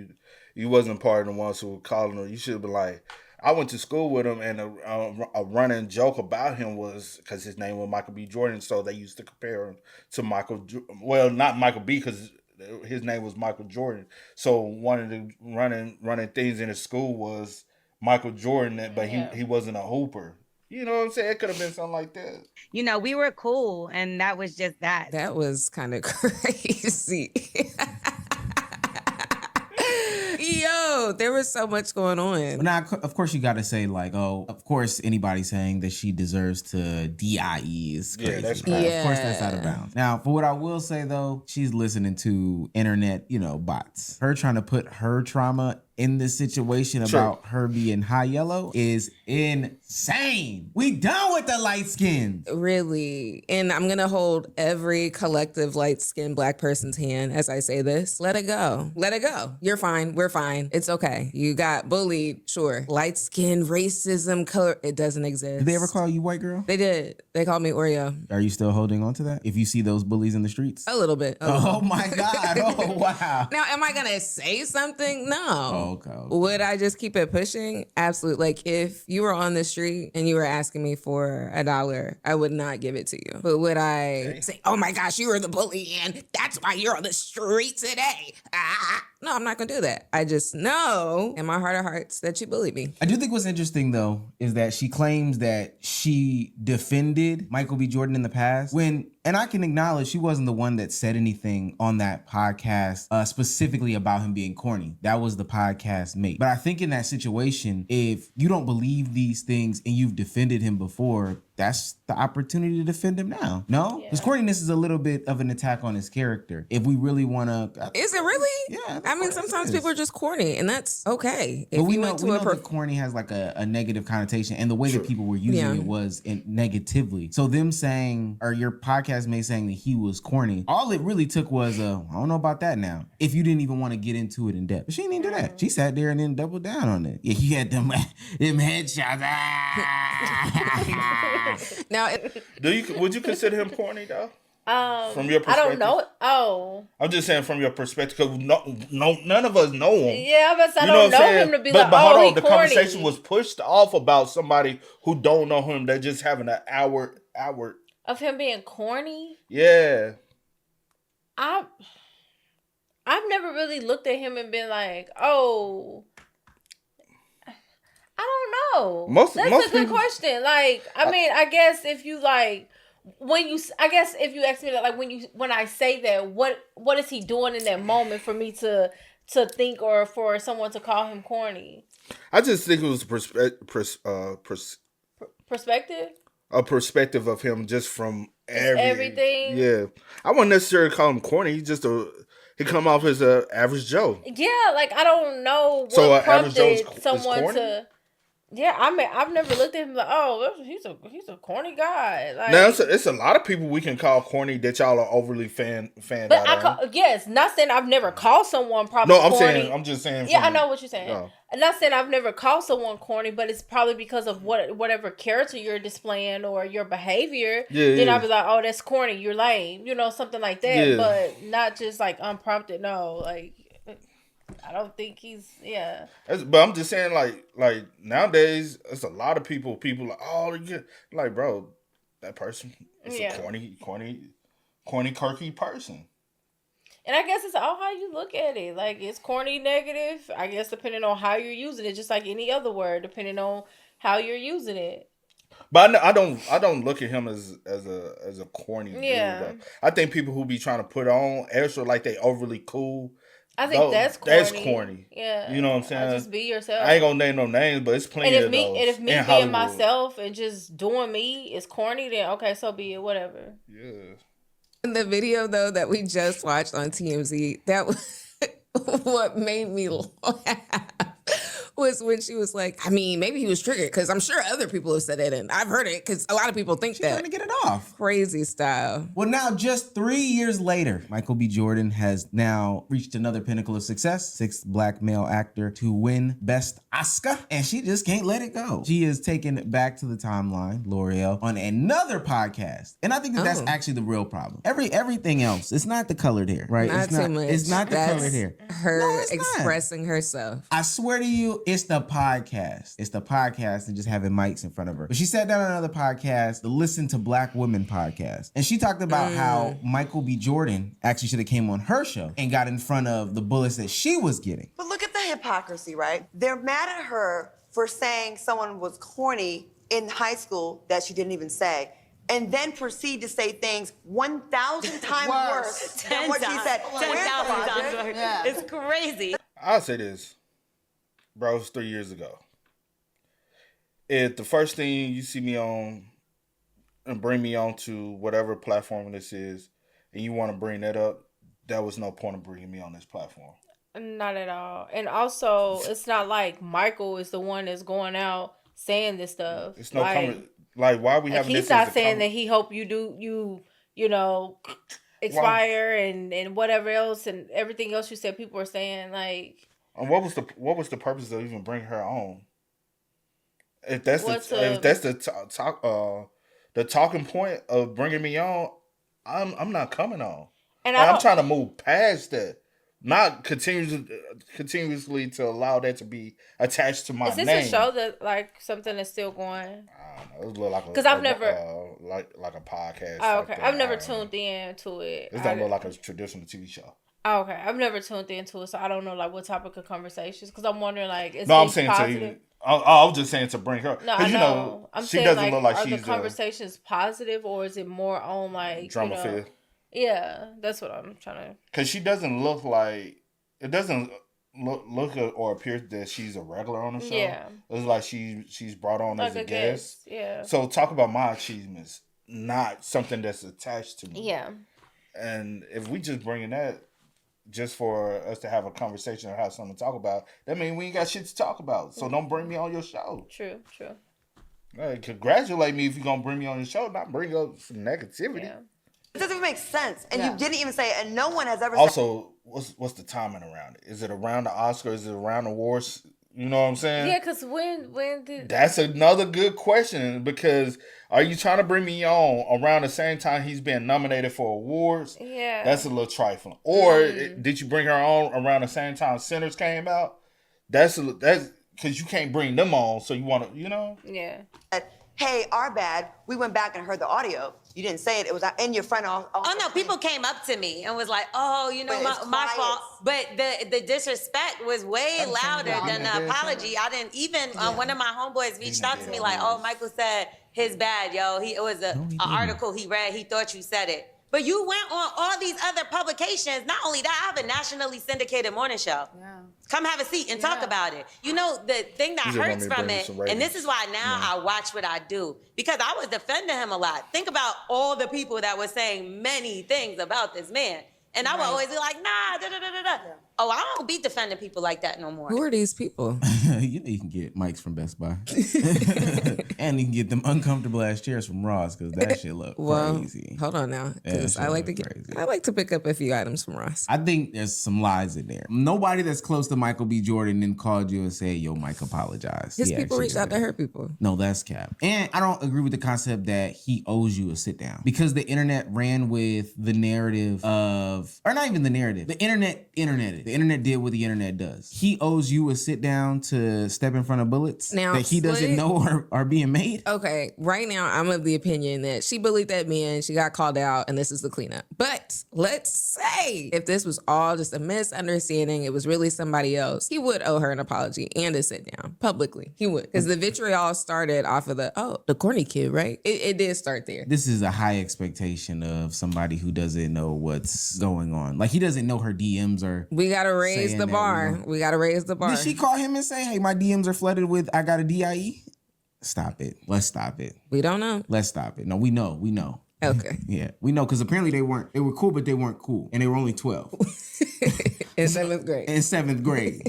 [SPEAKER 2] you wasn't part of the ones who were calling her. You should have been like, I went to school with him, and a running joke about him was because his name was Michael B. Jordan, so they used to compare him to Michael. Well, not Michael B. because his name was Michael Jordan. So one of the running things in his school was Michael Jordan, but he wasn't a hooper. You know what I'm saying? It could have been something like that.
[SPEAKER 4] You know, we were cool, and that was just that.
[SPEAKER 11] That was kind of crazy. Yo, there was so much going on.
[SPEAKER 10] Now, of course, you got to say, like, oh, of course, anybody saying that she deserves to DIE is crazy.
[SPEAKER 2] Yeah, that's crazy.
[SPEAKER 10] Of course, that's out of bounds. Now, for what I will say, though, she's listening to internet, bots. Her trying to put her trauma in this situation about her being high yellow is insane. We done with the light skin.
[SPEAKER 11] Really. And I'm going to hold every collective light-skinned black person's hand as I say this. Let it go. Let it go. You're fine. We're fine. It's okay. You got bullied. Sure. Light skin, racism, color. It doesn't exist.
[SPEAKER 10] Did they ever call you white girl?
[SPEAKER 11] They did. They called me Oreo.
[SPEAKER 10] Are you still holding on to that? If you see those bullies in the streets?
[SPEAKER 11] A little bit.
[SPEAKER 10] Oh my God. Oh, wow.
[SPEAKER 11] Now, am I going to say something? No.
[SPEAKER 10] Oh, okay.
[SPEAKER 11] Would I just keep it pushing? Absolutely. Like if you were on the street and you were asking me for $1, I would not give it to you. But would I say, oh my gosh, you were the bully and that's why you're on the street today? No, I'm not going to do that. I just know in my heart of hearts that you bullied me.
[SPEAKER 10] I do think what's interesting, though, is that she claims that she defended Michael B. Jordan in the past and I can acknowledge she wasn't the one that said anything on that podcast specifically about him being corny. That was the podcast mate. But I think in that situation, if you don't believe these things and you've defended him before, that's the opportunity to defend him now. No? Because corniness is a little bit of an attack on his character. If we really want to...
[SPEAKER 11] Is it really?
[SPEAKER 10] Yeah.
[SPEAKER 11] I mean, sometimes people are just corny, and that's okay.
[SPEAKER 10] But we know that corny has like a negative connotation, and the way that people were using it was negatively. So them saying, or your podcast mate saying that he was corny, all it really took was I don't know about that now. If you didn't even want to get into it in depth. But she didn't even do that. She sat there and then doubled down on it. Yeah, he had them headshots.
[SPEAKER 11] Now,
[SPEAKER 2] would you consider him corny though? From your perspective,
[SPEAKER 3] I don't know. Oh,
[SPEAKER 2] I'm just saying from your perspective, because none of us know him.
[SPEAKER 3] Yeah, but I don't know him to be
[SPEAKER 2] but
[SPEAKER 3] like,
[SPEAKER 2] hold on,
[SPEAKER 3] he
[SPEAKER 2] the
[SPEAKER 3] corny.
[SPEAKER 2] conversation was pushed off about somebody who don't know him. They're just having an hour
[SPEAKER 3] of him being corny.
[SPEAKER 2] Yeah,
[SPEAKER 3] I've never really looked at him and been like, oh. I don't know. That's a good question. Like, I mean, I guess if you like, if you ask me that, like when I say that, what is he doing in that moment for me to think or for someone to call him corny?
[SPEAKER 2] I just think it was
[SPEAKER 3] perspective.
[SPEAKER 2] A perspective of him just from
[SPEAKER 3] everything.
[SPEAKER 2] Yeah, I wouldn't necessarily call him corny. He's He come off as a average Joe.
[SPEAKER 3] Yeah, like I don't know what
[SPEAKER 2] So average Joe's
[SPEAKER 3] prompted someone
[SPEAKER 2] corny?
[SPEAKER 3] to. Yeah, I mean, I've never looked at him like, oh, he's a corny guy. Like,
[SPEAKER 2] Now it's a lot of people we can call corny that y'all are overly fanned
[SPEAKER 3] but
[SPEAKER 2] out on.
[SPEAKER 3] yes, not saying I've never called someone probably.
[SPEAKER 2] No,
[SPEAKER 3] corny.
[SPEAKER 2] I'm just saying.
[SPEAKER 3] Yeah, I know what you're saying.
[SPEAKER 2] No.
[SPEAKER 3] I'm not saying I've never called someone corny, but it's probably because of whatever character you're displaying or your behavior.
[SPEAKER 2] Yeah,
[SPEAKER 3] then
[SPEAKER 2] yeah.
[SPEAKER 3] I'll be like, oh, that's corny. You're lame. Something like that.
[SPEAKER 2] Yeah.
[SPEAKER 3] But not just like unprompted. No, like. I don't think he's
[SPEAKER 2] But I'm just saying, like nowadays, it's a lot of people like, oh, like, bro, that person is a corny, quirky person.
[SPEAKER 3] And I guess it's all how you look at it. Like, it's corny negative, I guess, depending on how you're using it, just like any other word, depending on how you're using it.
[SPEAKER 2] But I don't look at him as a corny dude, though. I think people who be trying to put on extra like they overly cool.
[SPEAKER 3] I think that's corny.
[SPEAKER 2] That's corny.
[SPEAKER 3] Yeah.
[SPEAKER 2] You know what I'm saying?
[SPEAKER 3] Just be yourself.
[SPEAKER 2] I ain't gonna name no names, but it's plenty of those.
[SPEAKER 3] And if me being
[SPEAKER 2] Hollywood.
[SPEAKER 3] myself and just doing me is corny, then okay, so be it, whatever.
[SPEAKER 2] Yeah.
[SPEAKER 11] In the video though that we just watched on TMZ, that was what made me laugh. Was when she was like, I mean, maybe he was triggered because I'm sure other people have said it and I've heard it because a lot of people think
[SPEAKER 10] She's trying to get it off.
[SPEAKER 11] Crazy style.
[SPEAKER 10] Well, now just 3 years later, Michael B. Jordan has now reached another pinnacle of success, 6th black male actor to win Best Oscar, and she just can't let it go. She is taken back to the timeline, L'Oreal, on another podcast, and I think that's actually the real problem. Everything else, it's not the colored hair, right?
[SPEAKER 11] Not
[SPEAKER 10] it's
[SPEAKER 11] too much.
[SPEAKER 10] It's not the
[SPEAKER 11] That's
[SPEAKER 10] colored hair.
[SPEAKER 11] Her expressing herself.
[SPEAKER 10] I swear to you, it's the podcast. It's the podcast and just having mics in front of her. But she sat down on another podcast, the Listen to Black Women podcast. And she talked about how Michael B. Jordan actually should have came on her show and got in front of the bullets that she was getting.
[SPEAKER 6] But look at the hypocrisy, right? They're mad at her for saying someone was corny in high school that she didn't even say. And then proceed to say things 1,000 times worse than what she said.
[SPEAKER 7] 10,000 times worse.
[SPEAKER 6] Yeah.
[SPEAKER 7] It's crazy.
[SPEAKER 2] I'll say this. Bro, it was 3 years ago. If the first thing you see me on and bring me on to whatever platform this is, and you want to bring that up, there was no point of bringing me on this platform.
[SPEAKER 3] Not at all. And also, it's not like Michael is the one that's going out saying this stuff.
[SPEAKER 2] It's no comment. Like, why are we having this?
[SPEAKER 3] He's not saying that he hope you expire and whatever else and everything else you said. People are saying like.
[SPEAKER 2] And what was the purpose of even bringing her on? If that's the talking point of bringing me on, I'm not coming on. And I'm trying to move past that, not continuously to allow that to be attached to my name.
[SPEAKER 3] Is this a show that like something that's still going?
[SPEAKER 2] I don't know. It look like
[SPEAKER 3] because I've never
[SPEAKER 2] like a podcast.
[SPEAKER 3] Oh, okay, I've never tuned in to it.
[SPEAKER 2] It don't look like a traditional TV show.
[SPEAKER 3] Oh, okay, I've never tuned into it, so I don't know like what topic of conversations. Because I'm wondering like, is
[SPEAKER 2] I'm saying positive? To you. I was just saying to bring her.
[SPEAKER 3] No, I know. I'm
[SPEAKER 2] she
[SPEAKER 3] saying
[SPEAKER 2] doesn't
[SPEAKER 3] like,
[SPEAKER 2] look like
[SPEAKER 3] are
[SPEAKER 2] she's
[SPEAKER 3] the conversations positive or is it more on like
[SPEAKER 2] drama filled?
[SPEAKER 3] Yeah, that's what I'm trying to.
[SPEAKER 2] Because she doesn't look like it doesn't look or appear that she's a regular on the show. Yeah, it's like she's brought on like as a guest.
[SPEAKER 3] Yeah.
[SPEAKER 2] So talk about my achievements, not something that's attached to me.
[SPEAKER 3] Yeah.
[SPEAKER 2] And if we just bringing that just for us to have a conversation or have something to talk about, that means we ain't got shit to talk about. So don't bring me on your show.
[SPEAKER 3] True.
[SPEAKER 2] Hey, congratulate me if you're gonna bring me on your show, not bring up some negativity.
[SPEAKER 3] Yeah.
[SPEAKER 6] It doesn't even make sense. And you didn't even say it, and no one has ever
[SPEAKER 2] also, what's the timing around it? Is it around the Oscars? Is it around the awards? You know what I'm saying?
[SPEAKER 3] Yeah, because when did...
[SPEAKER 2] That's another good question, because are you trying to bring me on around the same time he's being nominated for awards?
[SPEAKER 3] Yeah.
[SPEAKER 2] That's a little trifling. Or did you bring her on around the same time Sinners came out? That's because you can't bring them on, so you want to, you know?
[SPEAKER 3] Yeah.
[SPEAKER 6] Hey, our bad. We went back and heard the audio. You didn't say it. It was in your front.
[SPEAKER 7] Oh no, people came up to me and was like, "Oh, you know, my fault." But the disrespect was way louder than the apology. I didn't even. One of my homeboys reached out to me like, "Oh, Michael said his bad, yo. It was an article he read. He thought you said it." But you went on all these other publications. Not only that, I have a nationally syndicated morning show. Yeah. Come have a seat and talk about it. You know, the thing that hurts from it, and this is why now I watch what I do, because I was defending him a lot. Think about all the people that were saying many things about this man. And I would always be like, nah, da da da da da. Oh, I don't be defending people like that no more.
[SPEAKER 11] Who are these people?
[SPEAKER 10] You know you can get mics from Best Buy. And you can get them uncomfortable ass chairs from Ross because that shit look crazy.
[SPEAKER 11] Hold on now. Because I like to pick up a few items from Ross.
[SPEAKER 10] I think there's some lies in there. Nobody that's close to Michael B. Jordan then called you and said, yo, Mike, apologize.
[SPEAKER 11] His people reached out to her people.
[SPEAKER 10] No, that's cap. And I don't agree with the concept that he owes you a sit down because the internet ran with the narrative of, or not even the narrative, the interneted. The internet did what the internet does. He owes you a sit down to step in front of bullets
[SPEAKER 11] now,
[SPEAKER 10] that he doesn't know are being made.
[SPEAKER 11] Okay, right now I'm of the opinion that she bullied that man, she got called out, and this is the cleanup. But let's say if this was all just a misunderstanding, it was really somebody else, he would owe her an apology and a sit down publicly. He would. Because the vitriol started off of the corny kid, right? It did start there.
[SPEAKER 10] This is a high expectation of somebody who doesn't know what's going on. Like he doesn't know her DMs are.
[SPEAKER 11] We gotta raise the bar. We gotta raise the bar.
[SPEAKER 10] Did she call him and say, hey, my DMs are flooded with I got a DIE? Stop it. Let's stop it.
[SPEAKER 11] We don't know.
[SPEAKER 10] Let's stop it. No, we know.
[SPEAKER 11] Okay.
[SPEAKER 10] Yeah, we know because apparently they were cool, but they weren't cool. And they were only 12.
[SPEAKER 11] In 7th grade.
[SPEAKER 10] In 7th grade.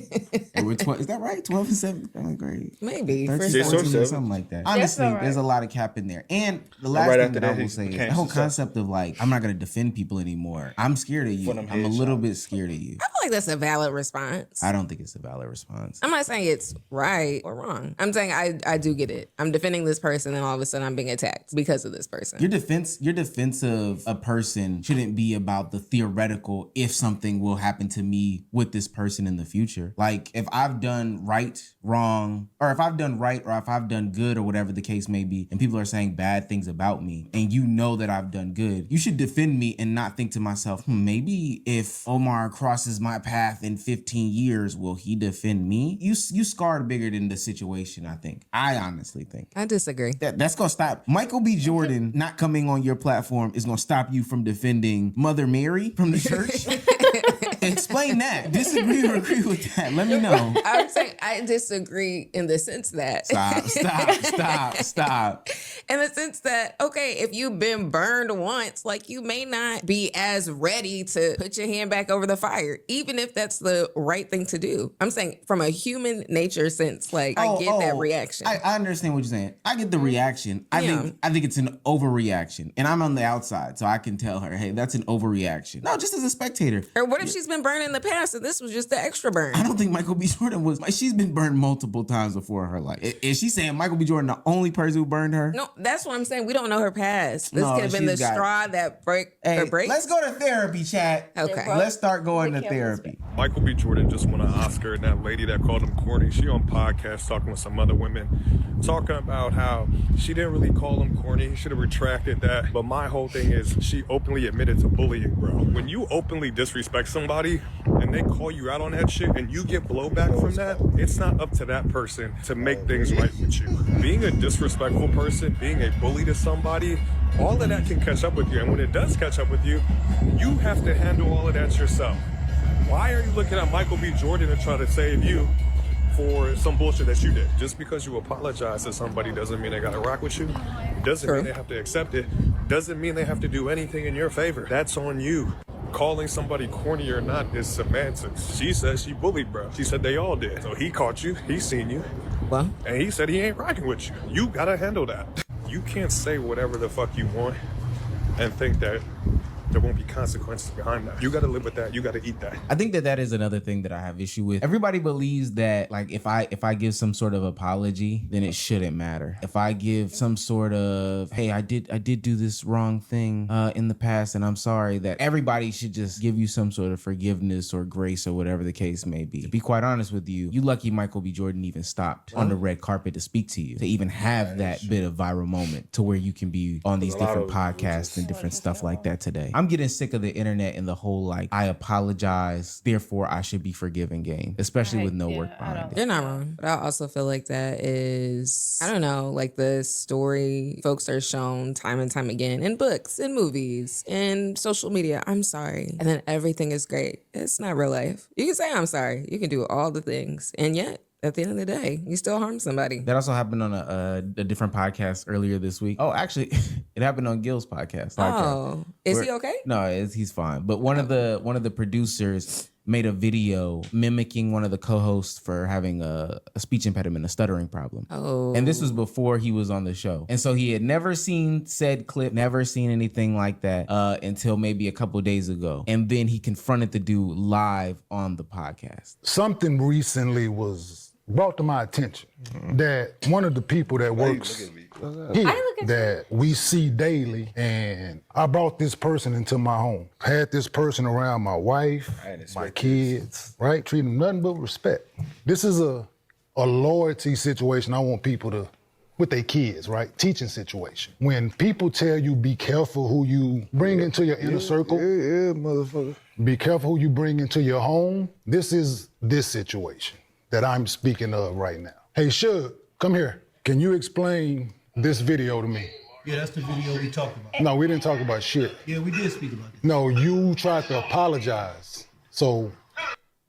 [SPEAKER 10] They were 12. Is that right? 12 and 7th grade?
[SPEAKER 11] Maybe.
[SPEAKER 10] 13, 14, something like that. Honestly, there's a lot of cap in there. And the last thing that I will say is the whole concept of like, I'm not going to defend people anymore. I'm scared of you. I'm a little bit scared of you.
[SPEAKER 11] I feel like that's a valid response.
[SPEAKER 10] I don't think it's a valid response.
[SPEAKER 11] I'm not saying it's right or wrong. I'm saying I do get it. I'm defending this person and all of a sudden I'm being attacked because of this person.
[SPEAKER 10] Your defense of a person shouldn't be about the theoretical if something will happen to me with this person in the future. Like if I've done right, wrong, or if I've done right or if I've done good or whatever the case may be, and people are saying bad things about me, and you know that I've done good, you should defend me and not think to myself, maybe if Omar crosses my path in 15 years, will he defend me? You scarred bigger than the situation, I think. I honestly think.
[SPEAKER 11] I disagree.
[SPEAKER 10] That's gonna stop. Michael B. Jordan not coming on your platform is gonna stop you from defending Mother Mary from the church. Explain that. Disagree or agree with that? Let me know.
[SPEAKER 11] I'm saying I disagree in the sense that
[SPEAKER 10] Stop.
[SPEAKER 11] In the sense that, okay, if you've been burned once, like you may not be as ready to put your hand back over the fire, even if that's the right thing to do. I'm saying from a human nature sense, like I get that reaction.
[SPEAKER 10] I understand what you're saying. I get the reaction. I think it's an overreaction. And I'm on the outside, so I can tell her, hey, that's an overreaction. No, just as a spectator.
[SPEAKER 11] Or what if she's been burned in the past and this was just the extra burn?
[SPEAKER 10] I don't think Michael B. Jordan was. She's been burned multiple times before in her life. Is she saying Michael B. Jordan the only person who burned her?
[SPEAKER 11] No, that's what I'm saying. We don't know her past. This could have been the straw that breaks.
[SPEAKER 10] Let's go to therapy, chat.
[SPEAKER 11] Okay.
[SPEAKER 10] Let's start going to therapy.
[SPEAKER 15] Michael B. Jordan just won an Oscar, and that lady that called him corny, she on podcast talking with some other women, talking about how she didn't really call him corny. He should have retracted that. But my whole thing is she openly admitted to bullying, bro. When you openly disrespect somebody and they call you out on that shit and you get blowback from that, it's not up to that person to make things right with you. Being a disrespectful person, being a bully to somebody, all of that can catch up with you. And when it does catch up with you, you have to handle all of that yourself. Why are you looking at Michael B. Jordan and trying to save you for some bullshit that you did? Just because you apologize to somebody doesn't mean they gotta rock with you. Doesn't mean they have to accept it. Doesn't mean they have to do anything in your favor. That's on you. Calling somebody corny or not is semantics. She said she bullied, bro. She said they all did. So he caught you, he's seen you.
[SPEAKER 11] Well,
[SPEAKER 15] and he said he ain't rocking with you. You gotta handle that. You can't say whatever the fuck you want and think that there won't be consequences behind that. You gotta live with that. You gotta eat that.
[SPEAKER 10] I think that is another thing that I have issue with. Everybody believes that like if I give some sort of apology, then it shouldn't matter. If I give some sort of, hey, I did do this wrong thing in the past and I'm sorry, that everybody should just give you some sort of forgiveness or grace or whatever the case may be. To be quite honest with you, you lucky Michael B. Jordan even stopped on the red carpet to speak to you, to even have that bit of viral moment to where you can be on these different podcasts and different stuff like that today. I'm getting sick of the internet and the whole like I apologize, therefore I should be forgiven game, especially with no work behind it.
[SPEAKER 11] You're not wrong. But I also feel like that is, I don't know, like the story folks are shown time and time again in books, in movies, in social media. I'm sorry. And then everything is great. It's not real life. You can say I'm sorry. You can do all the things. And yet at the end of the day, you still harm somebody.
[SPEAKER 10] That also happened on a different podcast earlier this week. Oh, actually, it happened on Gil's podcast.
[SPEAKER 11] Oh, is he okay?
[SPEAKER 10] No, he's fine. But one of the producers made a video mimicking one of the co-hosts for having a speech impediment, a stuttering problem.
[SPEAKER 11] Oh.
[SPEAKER 10] And this was before he was on the show. And so he had never seen said clip, never seen anything like that until maybe a couple days ago. And then he confronted the dude live on the podcast.
[SPEAKER 16] Something recently was brought to my attention that one of the people that works here that we see daily, and I brought this person into my home. Had this person around my wife, my kids, right? Treat them nothing but respect. This is a loyalty situation I want people to, with their kids, right? Teaching situation. When people tell you be careful who you bring into your inner circle, motherfucker. Be careful who you bring into your home. This is this situation that I'm speaking of right now. Hey, Suge, come here. Can you explain this video to me?
[SPEAKER 17] Yeah, that's the video we talked about.
[SPEAKER 16] No, we didn't talk about shit.
[SPEAKER 17] Yeah, we did speak about it.
[SPEAKER 16] No, you tried to apologize. So.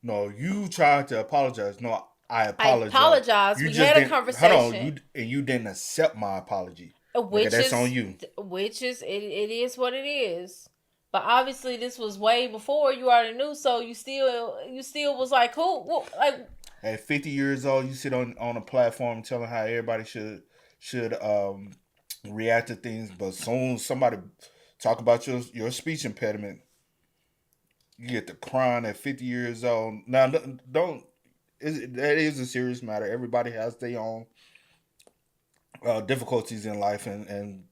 [SPEAKER 2] No, you tried to apologize. No, I apologize.
[SPEAKER 3] I apologize. We had a conversation.
[SPEAKER 2] Hold on, you didn't accept my apology. That's on you.
[SPEAKER 3] Which is, it is what it is. But obviously this was way before you already knew, so you still was like, cool. Well, like,
[SPEAKER 2] at 50 years old, you sit on a platform telling how everybody should react to things, but soon somebody talk about your speech impediment, you get to crying at 50 years old. Now, that is a serious matter. Everybody has their own difficulties in life, and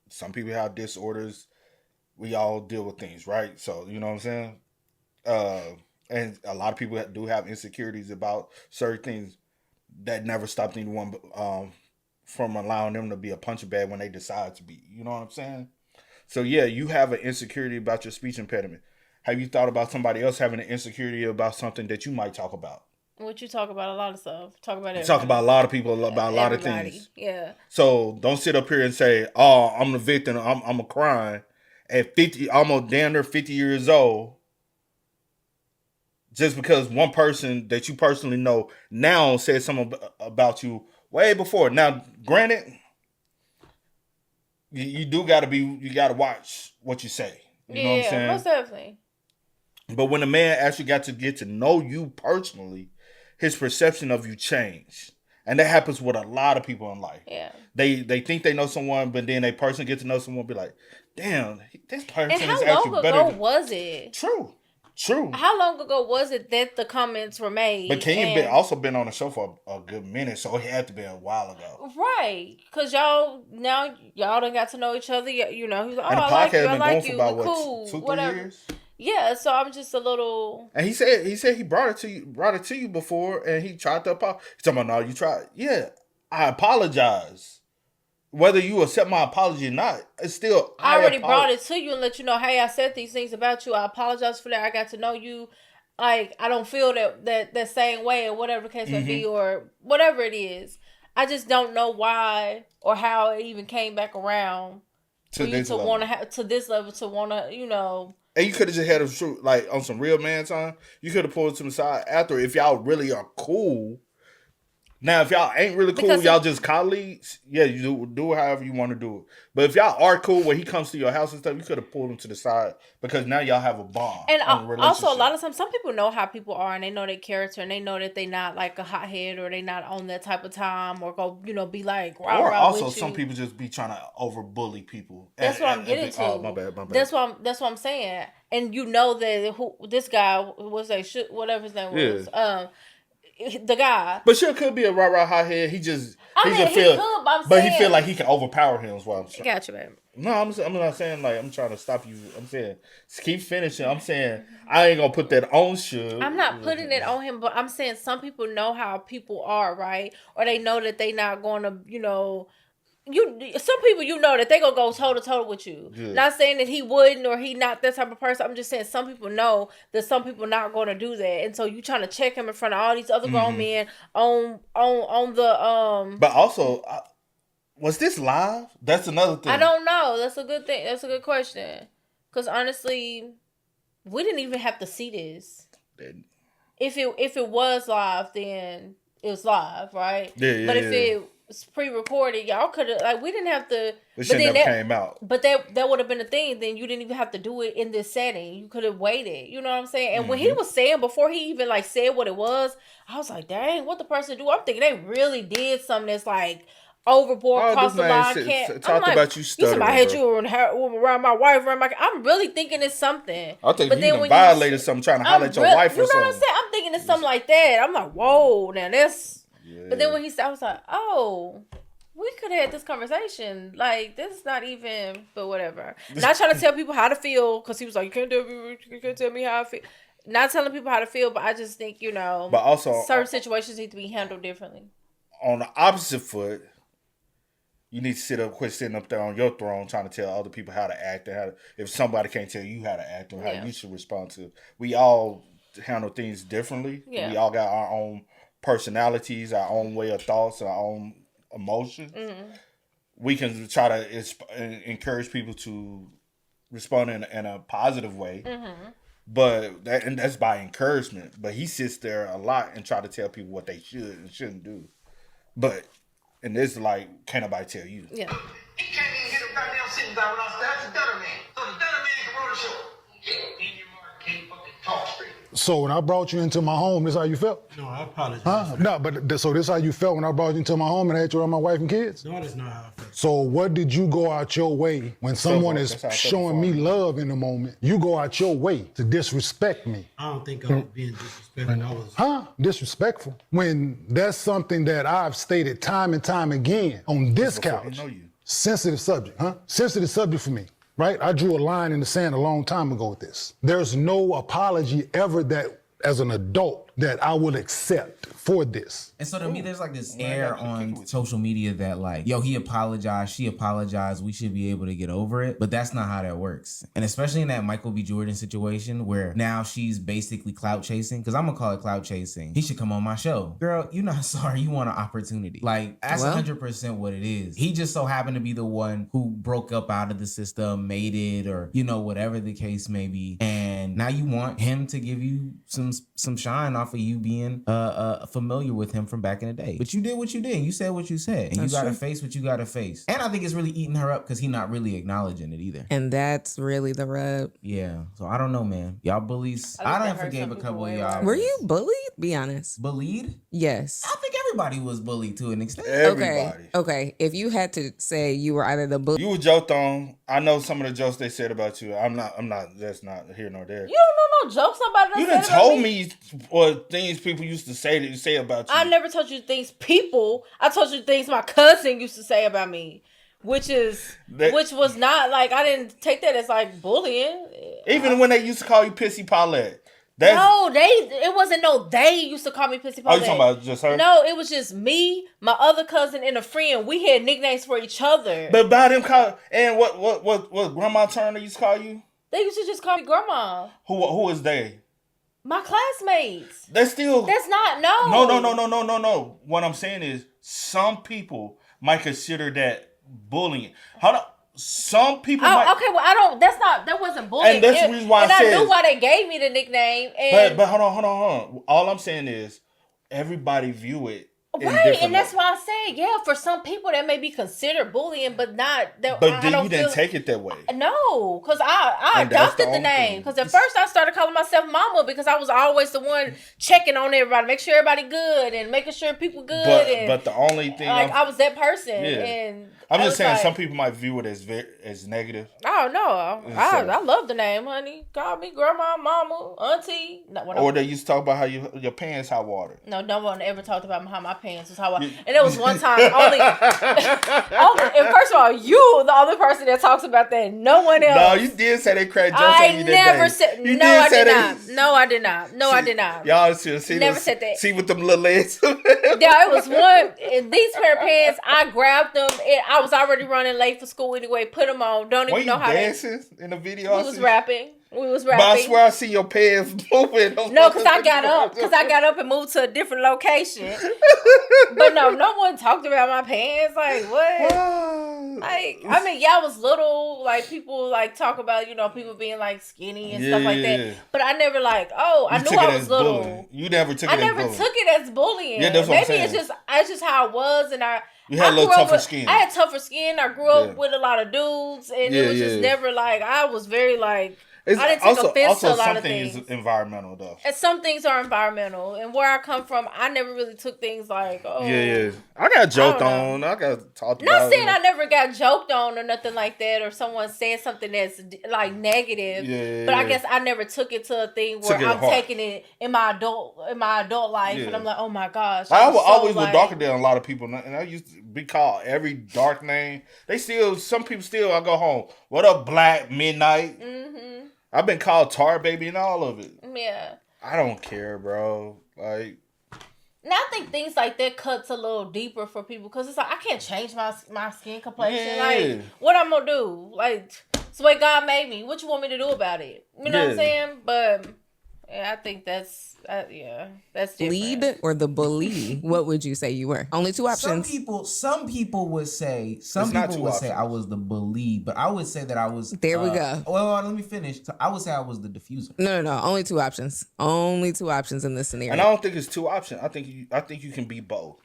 [SPEAKER 2] some people have disorders. We all deal with things, right? So, you know what I'm saying? And a lot of people do have insecurities about certain things that never stopped anyone from allowing them to be a punching bag when they decide to be. You know what I'm saying? So, yeah, you have an insecurity about your speech impediment. Have you thought about somebody else having an insecurity about something that you might talk about?
[SPEAKER 3] What you talk about a lot of stuff. Talk about everybody.
[SPEAKER 2] Talk about a lot of people about a lot of things.
[SPEAKER 3] Yeah.
[SPEAKER 2] So don't sit up here and say, "Oh, I'm the victim. I'm a crying." At 50, almost damn near 50 years old, just because one person that you personally know now said something about you way before. Now, granted, you gotta watch what you say. You know what I'm saying?
[SPEAKER 3] Most definitely.
[SPEAKER 2] But when a man actually got to get to know you personally, his perception of you changed. And that happens with a lot of people in life.
[SPEAKER 3] Yeah.
[SPEAKER 2] They think they know someone, but then they person get to know someone, be like, damn, this person
[SPEAKER 3] and
[SPEAKER 2] is
[SPEAKER 3] how
[SPEAKER 2] actually
[SPEAKER 3] long
[SPEAKER 2] better.
[SPEAKER 3] ago was it?
[SPEAKER 2] True.
[SPEAKER 3] How long ago was it that the comments were made?
[SPEAKER 2] But Kenya also been on the show for a good minute, so it had to be a while ago.
[SPEAKER 3] Right. Because y'all done got to know each other. You know, he's like,
[SPEAKER 2] And
[SPEAKER 3] oh,
[SPEAKER 2] the
[SPEAKER 3] I like
[SPEAKER 2] podcast
[SPEAKER 3] you. I
[SPEAKER 2] been
[SPEAKER 3] like
[SPEAKER 2] going
[SPEAKER 3] you.
[SPEAKER 2] for about,
[SPEAKER 3] We're
[SPEAKER 2] what,
[SPEAKER 3] cool.
[SPEAKER 2] 2-3
[SPEAKER 3] whatever.
[SPEAKER 2] years?
[SPEAKER 3] Yeah, so I'm just a little.
[SPEAKER 2] And he said he brought it to you before, and he tried to apologize. He's talking about, no, you tried. Yeah, I apologize. Whether you accept my apology or not, it's still.
[SPEAKER 3] I already brought it to you and let you know, hey, I said these things about you. I apologize for that. I got to know you. Like, I don't feel that same way, or whatever the case may be, or whatever it is. I just don't know why or how it even came back around for you to want to have to this level, to want to, you know.
[SPEAKER 2] And you could have just had a shoot, like, on some real man time. You could have pulled to the side after, if y'all really are cool. Now, if y'all ain't really cool, y'all just colleagues, yeah, you do it however you want to do it. But if y'all are cool, when he comes to your house and stuff, you could have pulled him to the side, because now y'all have a bond.
[SPEAKER 3] And also, a lot of times, some people know how people are, and they know their character, and they know that they not like a hothead, or they not on that type of time, or go, you know, be like, rah,
[SPEAKER 2] or
[SPEAKER 3] rah,
[SPEAKER 2] also
[SPEAKER 3] with
[SPEAKER 2] some
[SPEAKER 3] you.
[SPEAKER 2] people just be trying to over bully people.
[SPEAKER 3] That's what I'm getting to.
[SPEAKER 2] Oh, my bad.
[SPEAKER 3] That's what I'm saying. And you know that this guy was whatever his name was. The guy,
[SPEAKER 2] but sure could be a rah hothead. He just he feel like he can overpower him. Is what I'm saying.
[SPEAKER 3] Got you, babe.
[SPEAKER 2] No, I'm not saying like I'm trying to stop you. I'm saying keep finishing. I'm saying I ain't gonna put that on Suge.
[SPEAKER 3] I'm not putting it on him, but I'm saying some people know how people are, right? Or they know that they not gonna, you know. Some people, you know, that they gonna go toe to toe with you. Yeah. Not saying that he wouldn't or he not that type of person. I'm just saying some people know that some people not gonna do that, and so you trying to check him in front of all these other grown men on the
[SPEAKER 2] But also, was this live? That's another thing.
[SPEAKER 3] I don't know. That's a good thing. That's a good question. Because honestly, we didn't even have to see this. If it was live, then it was live, right?
[SPEAKER 2] Yeah,
[SPEAKER 3] but if it was pre-recorded, y'all could have, like, we didn't have to.
[SPEAKER 2] It should never came out.
[SPEAKER 3] But that would have been a thing. Then you didn't even have to do it in this setting. You could have waited. You know what I'm saying? And when he was saying, before he even like said what it was, I was like, dang, what the person do? I'm thinking they really did something that's like overboard, cross the line.
[SPEAKER 2] Talked about you stuttering.
[SPEAKER 3] Somebody hit you around my wife, around my. I'm really thinking it's something.
[SPEAKER 2] I think you even violated something, trying to holler at your wife or something.
[SPEAKER 3] You know what I'm saying? I'm thinking it's something like that. I'm like, whoa, now that's. Yeah. But then when he said, I was like, oh. We could have had this conversation. Like, this is not even, but whatever. Not trying to tell people how to feel, because he was like, you can't tell me how I feel. Not telling people how to feel, but I just think, you know,
[SPEAKER 2] but also
[SPEAKER 3] certain situations need to be handled differently.
[SPEAKER 2] On the opposite foot, you need to quit sitting up there on your throne trying to tell other people how to act, and if somebody can't tell you how to act or how you should respond to. We all handle things differently. Yeah. We all got our own personalities, our own way of thoughts, our own emotions. We can try to encourage people to respond in a positive way, but that's by encouragement. But he sits there a lot and try to tell people what they should and shouldn't do. But and it's like, can't nobody tell you?
[SPEAKER 18] Yeah. He can't even get a goddamn sitting down when I said that's the Dunner man. So the Dunner man can run the show. Yeah, and your mother can't fucking talk straight.
[SPEAKER 16] So when I brought you into my home, this how you felt?
[SPEAKER 17] No, I apologize.
[SPEAKER 16] Huh? No, but so this how you felt when I brought you into my home and I had you around my wife and kids?
[SPEAKER 17] No, that's not how I felt.
[SPEAKER 16] So what did you go out your way when someone is showing me love in the moment? You go out your way to disrespect me.
[SPEAKER 17] I don't think I was being disrespectful.
[SPEAKER 16] Disrespectful? When that's something that I've stated time and time again on this couch. Sensitive subject, Sensitive subject for me. Right? I drew a line in the sand a long time ago with this. There's no apology ever that, as an adult, that I will accept for this.
[SPEAKER 10] And so to me, there's like this air on social media that like, yo, he apologized, she apologized, we should be able to get over it. But that's not how that works. And especially in that Michael B. Jordan situation where now she's basically clout chasing, because I'm gonna call it clout chasing. He should come on my show. Girl, you're not sorry, you want an opportunity. Like, that's 100% what it is. He just so happened to be the one who broke up out of the system, made it, or, you know, whatever the case may be. And now you want him to give you some shine off of you being familiar with him from back in the day. But you did what you did. You said what you said. And you gotta face what you gotta face. And I think it's really eating her up because he's not really acknowledging it either.
[SPEAKER 11] And that's really the rub.
[SPEAKER 10] Yeah. So I don't know, man. Y'all bullies. I done forgave a couple of y'all.
[SPEAKER 11] Were you bullied? Be honest.
[SPEAKER 10] Bullied?
[SPEAKER 11] Yes.
[SPEAKER 10] I think everybody was bullied to an extent.
[SPEAKER 2] Everybody.
[SPEAKER 11] Okay. If you had to say you were either the bully.
[SPEAKER 2] You were joked on. I know some of the jokes they said about you. I'm not, that's not here nor there.
[SPEAKER 3] You don't know no jokes somebody
[SPEAKER 2] done said told me or things people used to say about you.
[SPEAKER 3] I never told you things I told you things my cousin used to say about me, which was not like, I didn't take that as like bullying.
[SPEAKER 2] Even when they used to call you Pissy Paulette.
[SPEAKER 3] It wasn't they used to call me Pissy Paulette.
[SPEAKER 2] Oh, you talking about just her?
[SPEAKER 3] No, it was just me, my other cousin, and a friend. We had nicknames for each other.
[SPEAKER 2] But by them and what Grandma Turner used to call you?
[SPEAKER 3] They used to just call me Grandma.
[SPEAKER 2] Who is they?
[SPEAKER 3] My classmates.
[SPEAKER 2] That's
[SPEAKER 3] not,
[SPEAKER 2] No. What I'm saying is some people might consider that bullying. Hold on. Some people might.
[SPEAKER 3] Okay, well, that wasn't bullying.
[SPEAKER 2] And that's the reason why I
[SPEAKER 3] knew why they gave me the nickname.
[SPEAKER 2] But hold on. All I'm saying is everybody view it.
[SPEAKER 3] Right, and that's why I say, for some people that may be considered bullying, but not that.
[SPEAKER 2] But you didn't take it that way.
[SPEAKER 3] No, because I adopted the name. Because at first I started calling myself Mama because I was always the one checking on everybody, make sure everybody good, and making sure people good.
[SPEAKER 2] But the only thing,
[SPEAKER 3] I was that person, and
[SPEAKER 2] I'm just saying some people might view it as negative.
[SPEAKER 3] Oh no, I love the name, honey. Call me Grandma, Mama, Auntie.
[SPEAKER 2] Or they used to talk about how your pants hot water.
[SPEAKER 3] No one ever talked about how my pants was hot water. And it was one time only. And first of all, you the only person that talks about that. No one else.
[SPEAKER 2] No, you did say they cracked jokes on you that day.
[SPEAKER 3] I never said. No, I did not.
[SPEAKER 2] Y'all should see.
[SPEAKER 3] Never said that.
[SPEAKER 2] See with them little legs.
[SPEAKER 3] It was one. And these pair of pants, I grabbed them. I was already running late for school anyway. Put them on. Don't even know how.
[SPEAKER 2] Were you dancing in the video?
[SPEAKER 3] We was rapping. But
[SPEAKER 2] I swear I see your pants moving.
[SPEAKER 3] No, because I got up and moved to a different location. But no one talked about my pants. Like, what? Like, I mean, yeah, I was little. Like, people like talk about, you know, people being like skinny and stuff like that.
[SPEAKER 2] Yeah.
[SPEAKER 3] But I never like, I knew I was little.
[SPEAKER 2] Bullying. You never took it as bullying.
[SPEAKER 3] I never took it as bullying.
[SPEAKER 2] Yeah, that's what I'm
[SPEAKER 3] Maybe
[SPEAKER 2] saying.
[SPEAKER 3] it's just how I was, and
[SPEAKER 2] You had a little tougher skin.
[SPEAKER 3] I had tougher skin. I grew up with a lot of dudes, and it was just never like, I was very like, I didn't take offense to a lot of things.
[SPEAKER 2] Some things is environmental though.
[SPEAKER 3] And some things are environmental. And where I come from, I never really took things like,
[SPEAKER 2] Yeah. I got joked on. I got talked about.
[SPEAKER 3] Not saying I never got joked on or nothing like that, or someone saying something that's like negative. But I guess I never took it to a thing where I'm taking it in my adult life, and I'm like, oh my gosh.
[SPEAKER 2] I always was darker than a lot of people, and I used to be called every dark name. Some people still. I go home. What up, Black Midnight? Mm-hmm. I've been called Tar Baby and all of it.
[SPEAKER 3] Yeah.
[SPEAKER 2] I don't care, bro. Like,
[SPEAKER 3] now I think things like that cuts a little deeper for people, because it's like, I can't change my skin complexion. Like, what I'm gonna do? Like, it's the way God made me. What you want me to do about it? You know what I'm saying? But yeah, I think that's different.
[SPEAKER 11] Lead or the bully? What would you say you were? Only two options.
[SPEAKER 10] Some people would say I was the bully, but I would say that I was.
[SPEAKER 11] There we go.
[SPEAKER 10] Well, let me finish. So I would say I was the diffuser.
[SPEAKER 11] No. Only two options. Only two options in this scenario.
[SPEAKER 2] And I don't think it's two options. I think you can be both.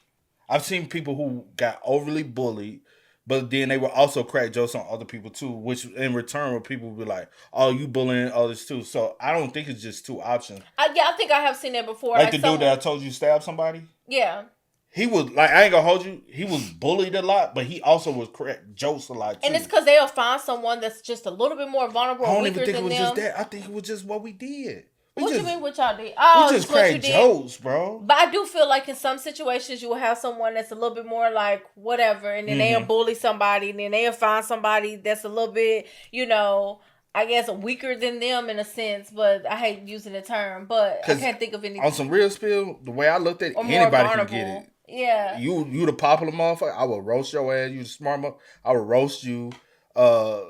[SPEAKER 2] I've seen people who got overly bullied, but then they will also crack jokes on other people too, which in return, people will be like, "Oh, you bullying others too." So I don't think it's just two options.
[SPEAKER 3] I think I have seen that before.
[SPEAKER 2] Like the dude that I told you stabbed somebody.
[SPEAKER 3] Yeah.
[SPEAKER 2] He was like, I ain't gonna hold you. He was bullied a lot, but he also was crack jokes a lot too.
[SPEAKER 3] And it's because they'll find someone that's just a little bit more vulnerable.
[SPEAKER 2] I don't even think it was just that. I think it was just what we did.
[SPEAKER 3] What you mean what y'all did? Oh,
[SPEAKER 2] we just cracked jokes, bro.
[SPEAKER 3] But I do feel like in some situations you will have someone that's a little bit more like whatever, and then they'll bully somebody, and then they'll find somebody that's a little bit, you know, I guess weaker than them in a sense. But I hate using the term, but I can't think of anything.
[SPEAKER 2] On some real spill, the way I looked at it, anybody can get it.
[SPEAKER 3] Yeah.
[SPEAKER 2] You the popular motherfucker, I will roast your ass. You the smart motherfucker, I will roast you. I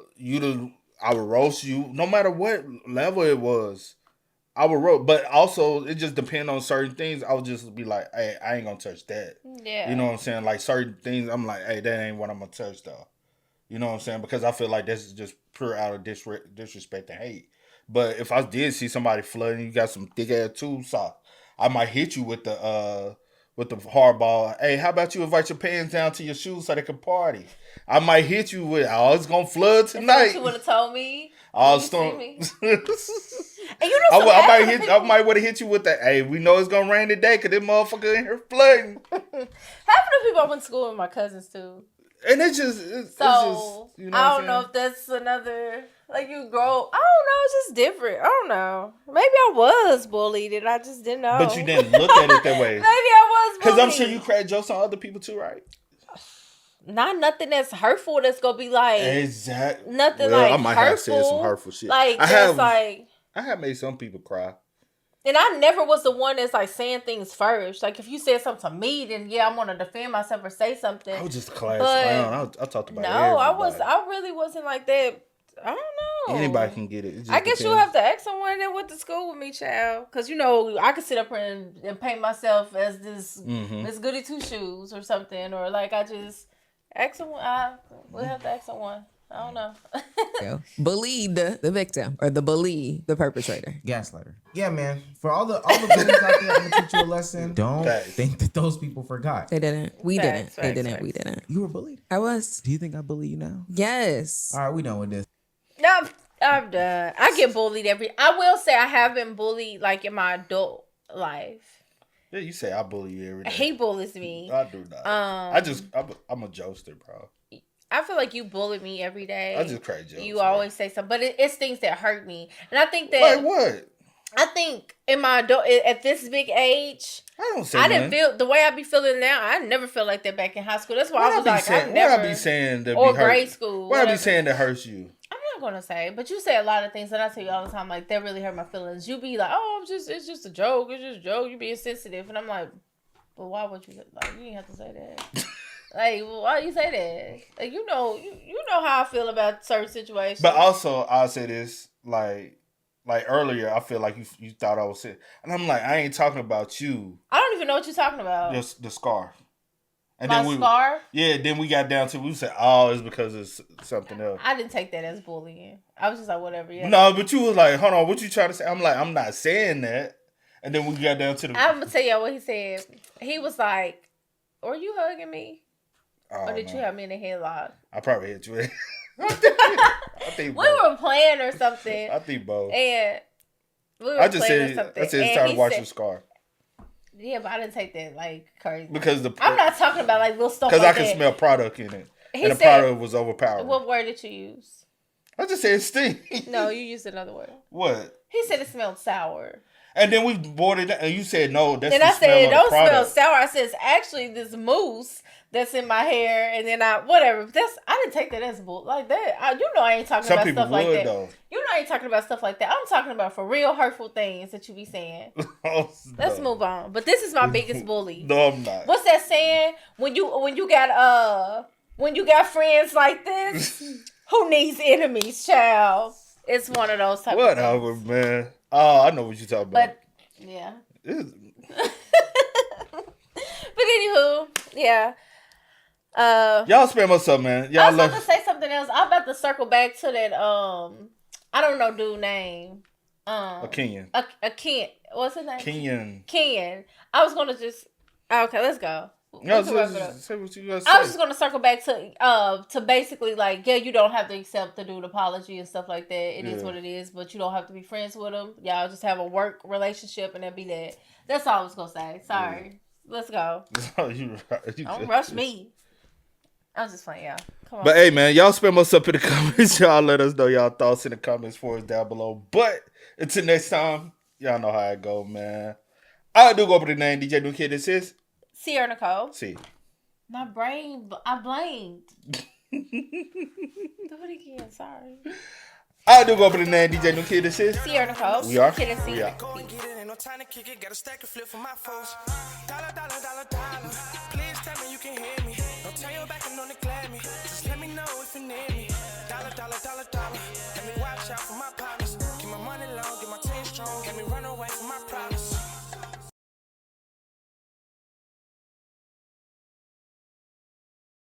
[SPEAKER 2] will roast you. No matter what level it was. I would roast, but also it just depends on certain things. I would just be like, hey, I ain't gonna touch that.
[SPEAKER 3] Yeah.
[SPEAKER 2] You know what I'm saying? Like certain things, I'm like, hey, that ain't what I'm gonna touch though. You know what I'm saying? Because I feel like this is just pure out of disrespect and hate. But if I did see somebody flooding, you got some thick ass tube sock, I might hit you with the hardball. Hey, how about you invite your pants down to your shoes so they can party? I might hit you with, it's gonna flood tonight.
[SPEAKER 3] If you would have told me.
[SPEAKER 2] Storm.
[SPEAKER 3] And you know,
[SPEAKER 2] I might would have hit you with that. Hey, we know it's gonna rain today because this motherfucker in here flooding.
[SPEAKER 3] Half of the people I went to school with my cousins too.
[SPEAKER 2] And it's just
[SPEAKER 3] you know, I don't know if that's another, like, you grow. I don't know. It's just different. I don't know. Maybe I was bullied and I just didn't know.
[SPEAKER 2] But you didn't look at it that way.
[SPEAKER 3] Maybe I was bullied.
[SPEAKER 2] Because I'm sure you crack jokes on other people too, right?
[SPEAKER 3] Not nothing that's hurtful. That's gonna be like
[SPEAKER 2] exactly
[SPEAKER 3] nothing like
[SPEAKER 2] I might
[SPEAKER 3] hurtful.
[SPEAKER 2] have said some hurtful shit.
[SPEAKER 3] Like I
[SPEAKER 2] have made some people cry.
[SPEAKER 3] And I never was the one that's like saying things first. Like if you said something to me, then yeah, I'm gonna defend myself or say something.
[SPEAKER 2] I was just a class clown. I talked about
[SPEAKER 3] everybody. I really wasn't like that. I don't know.
[SPEAKER 2] Anybody can get it.
[SPEAKER 3] I guess you'll have to ask someone that went to school with me, child. Because, you know, I could sit up here and paint myself as this Miss Goody Two Shoes or something. Or like I just ask someone. We'll have to ask someone. I don't know.
[SPEAKER 11] Bullied the victim or the bully the perpetrator.
[SPEAKER 10] Gaslighter. Yeah, man. For all the bullies out there, I'm gonna teach you a lesson. Don't think that those people forgot.
[SPEAKER 11] They didn't. We didn't. They didn't. We didn't.
[SPEAKER 10] You were bullied?
[SPEAKER 11] I was.
[SPEAKER 10] Do you think I bully you now?
[SPEAKER 11] Yes.
[SPEAKER 10] All right, we done with this.
[SPEAKER 3] No, I'm done. I get bullied I will say I have been bullied like in my adult life.
[SPEAKER 2] Yeah, you say I bully you every day.
[SPEAKER 3] He bullies me.
[SPEAKER 2] I do not. I'm a jokester, bro.
[SPEAKER 3] I feel like you bully me every day.
[SPEAKER 2] I just crack jokes.
[SPEAKER 3] You always say something, but it's things that hurt me, and I think that.
[SPEAKER 2] Like what?
[SPEAKER 3] I think in my adult at this big age, I didn't feel the way I be feeling now. I never felt like that back in high school. That's why I was like, I never.
[SPEAKER 2] What I be saying that
[SPEAKER 3] or
[SPEAKER 2] be hurt,
[SPEAKER 3] grade school.
[SPEAKER 2] What I be saying that hurts you?
[SPEAKER 3] I'm not gonna say, but you say a lot of things that I tell you all the time. Like that really hurt my feelings. You be like, oh, it's just a joke. It's just a joke. You being sensitive, and I'm like, but why would you like? You didn't have to say that. Like, why you say that? Like, you know how I feel about certain situations.
[SPEAKER 2] But also, I'll say this, like earlier, I feel like you thought I was sick. And I'm like, I ain't talking about you.
[SPEAKER 3] I don't even know what you're talking about.
[SPEAKER 2] The scarf. And
[SPEAKER 3] My
[SPEAKER 2] then
[SPEAKER 3] scar?
[SPEAKER 2] Yeah, then we got down to, we said, oh, it's because it's something else.
[SPEAKER 3] I didn't take that as bullying. I was just like, whatever. Yeah.
[SPEAKER 2] No, but you was like, hold on, what you trying to say? I'm like, I'm not saying that. And then we got down to the...
[SPEAKER 3] I'm going to tell y'all what he said. He was like, were you hugging me? Or did you have me in a headlock?
[SPEAKER 2] I probably hit you. I think
[SPEAKER 3] we were playing or something.
[SPEAKER 2] I think both.
[SPEAKER 3] And we were
[SPEAKER 2] I just
[SPEAKER 3] playing
[SPEAKER 2] said,
[SPEAKER 3] or something.
[SPEAKER 2] I said it's time to watch your scar.
[SPEAKER 3] Yeah, but I didn't take that like crazy.
[SPEAKER 2] Because
[SPEAKER 3] I'm not talking about like little stuff like
[SPEAKER 2] because
[SPEAKER 3] that.
[SPEAKER 2] I can smell product in it.
[SPEAKER 3] He
[SPEAKER 2] and the
[SPEAKER 3] said,
[SPEAKER 2] product was overpowering.
[SPEAKER 3] What word did you use?
[SPEAKER 2] I just said stink.
[SPEAKER 3] No, you used another word.
[SPEAKER 2] What?
[SPEAKER 3] He said it smelled sour.
[SPEAKER 2] And then we bought it, and you said no. That's
[SPEAKER 3] Then
[SPEAKER 2] the
[SPEAKER 3] I
[SPEAKER 2] smell
[SPEAKER 3] said,
[SPEAKER 2] of the
[SPEAKER 3] don't
[SPEAKER 2] product.
[SPEAKER 3] smell sour. I said, it's actually this mousse that's in my hair. And then whatever. I didn't take that as bull like that. I ain't talking
[SPEAKER 2] Some
[SPEAKER 3] about
[SPEAKER 2] people
[SPEAKER 3] stuff like
[SPEAKER 2] would,
[SPEAKER 3] that.
[SPEAKER 2] though.
[SPEAKER 3] I ain't talking about stuff like that. I'm talking about for real hurtful things that you be saying. Let's move on. But this is my biggest bully.
[SPEAKER 2] No, I'm not.
[SPEAKER 3] What's that saying? When you got friends like this, who needs enemies, child? It's one of those type of things.
[SPEAKER 2] Whatever, man. Oh, I know what you're talking about.
[SPEAKER 3] But yeah. But anywho, yeah.
[SPEAKER 2] Y'all spam us up, man.
[SPEAKER 3] I
[SPEAKER 2] Y'all
[SPEAKER 3] was about
[SPEAKER 2] love.
[SPEAKER 3] to say something else. I'm about to circle back to that. I don't know dude name.
[SPEAKER 2] A Kenyan.
[SPEAKER 3] A Ken. What's his name?
[SPEAKER 2] Kenyan.
[SPEAKER 3] Ken. I was gonna just. Okay, let's go.
[SPEAKER 2] No,
[SPEAKER 3] We can wrap it up.
[SPEAKER 2] say what you gotta
[SPEAKER 3] I was
[SPEAKER 2] say.
[SPEAKER 3] just gonna circle back to basically like, yeah, you don't have to accept the dude apology and stuff like that. It is
[SPEAKER 2] Yeah.
[SPEAKER 3] what it is, but you don't have to be friends with him. Y'all just have a work relationship and that be that. That's all I was gonna say. Sorry. Let's go.
[SPEAKER 2] you
[SPEAKER 3] Don't rush me. I was just playing, y'all. Come on.
[SPEAKER 2] But hey, man, y'all spam us up in the comments. Y'all let us know y'all thoughts in the comments for us down below. But until next time, y'all know how it go, man. I do go by the name DJ New Kid. This is
[SPEAKER 3] Sierra Nicole.
[SPEAKER 2] See.
[SPEAKER 3] My brain, I blamed. Do it again. Sorry.
[SPEAKER 2] I do go by the name DJ New Kid. This is
[SPEAKER 3] Sierra Nicole.
[SPEAKER 2] We are.
[SPEAKER 3] Kid and C.
[SPEAKER 2] We are.
[SPEAKER 1] Go and get it, ain't no time to kick it. Got a stack of flip for my folks. Dollar, dollar, dollar, dollar.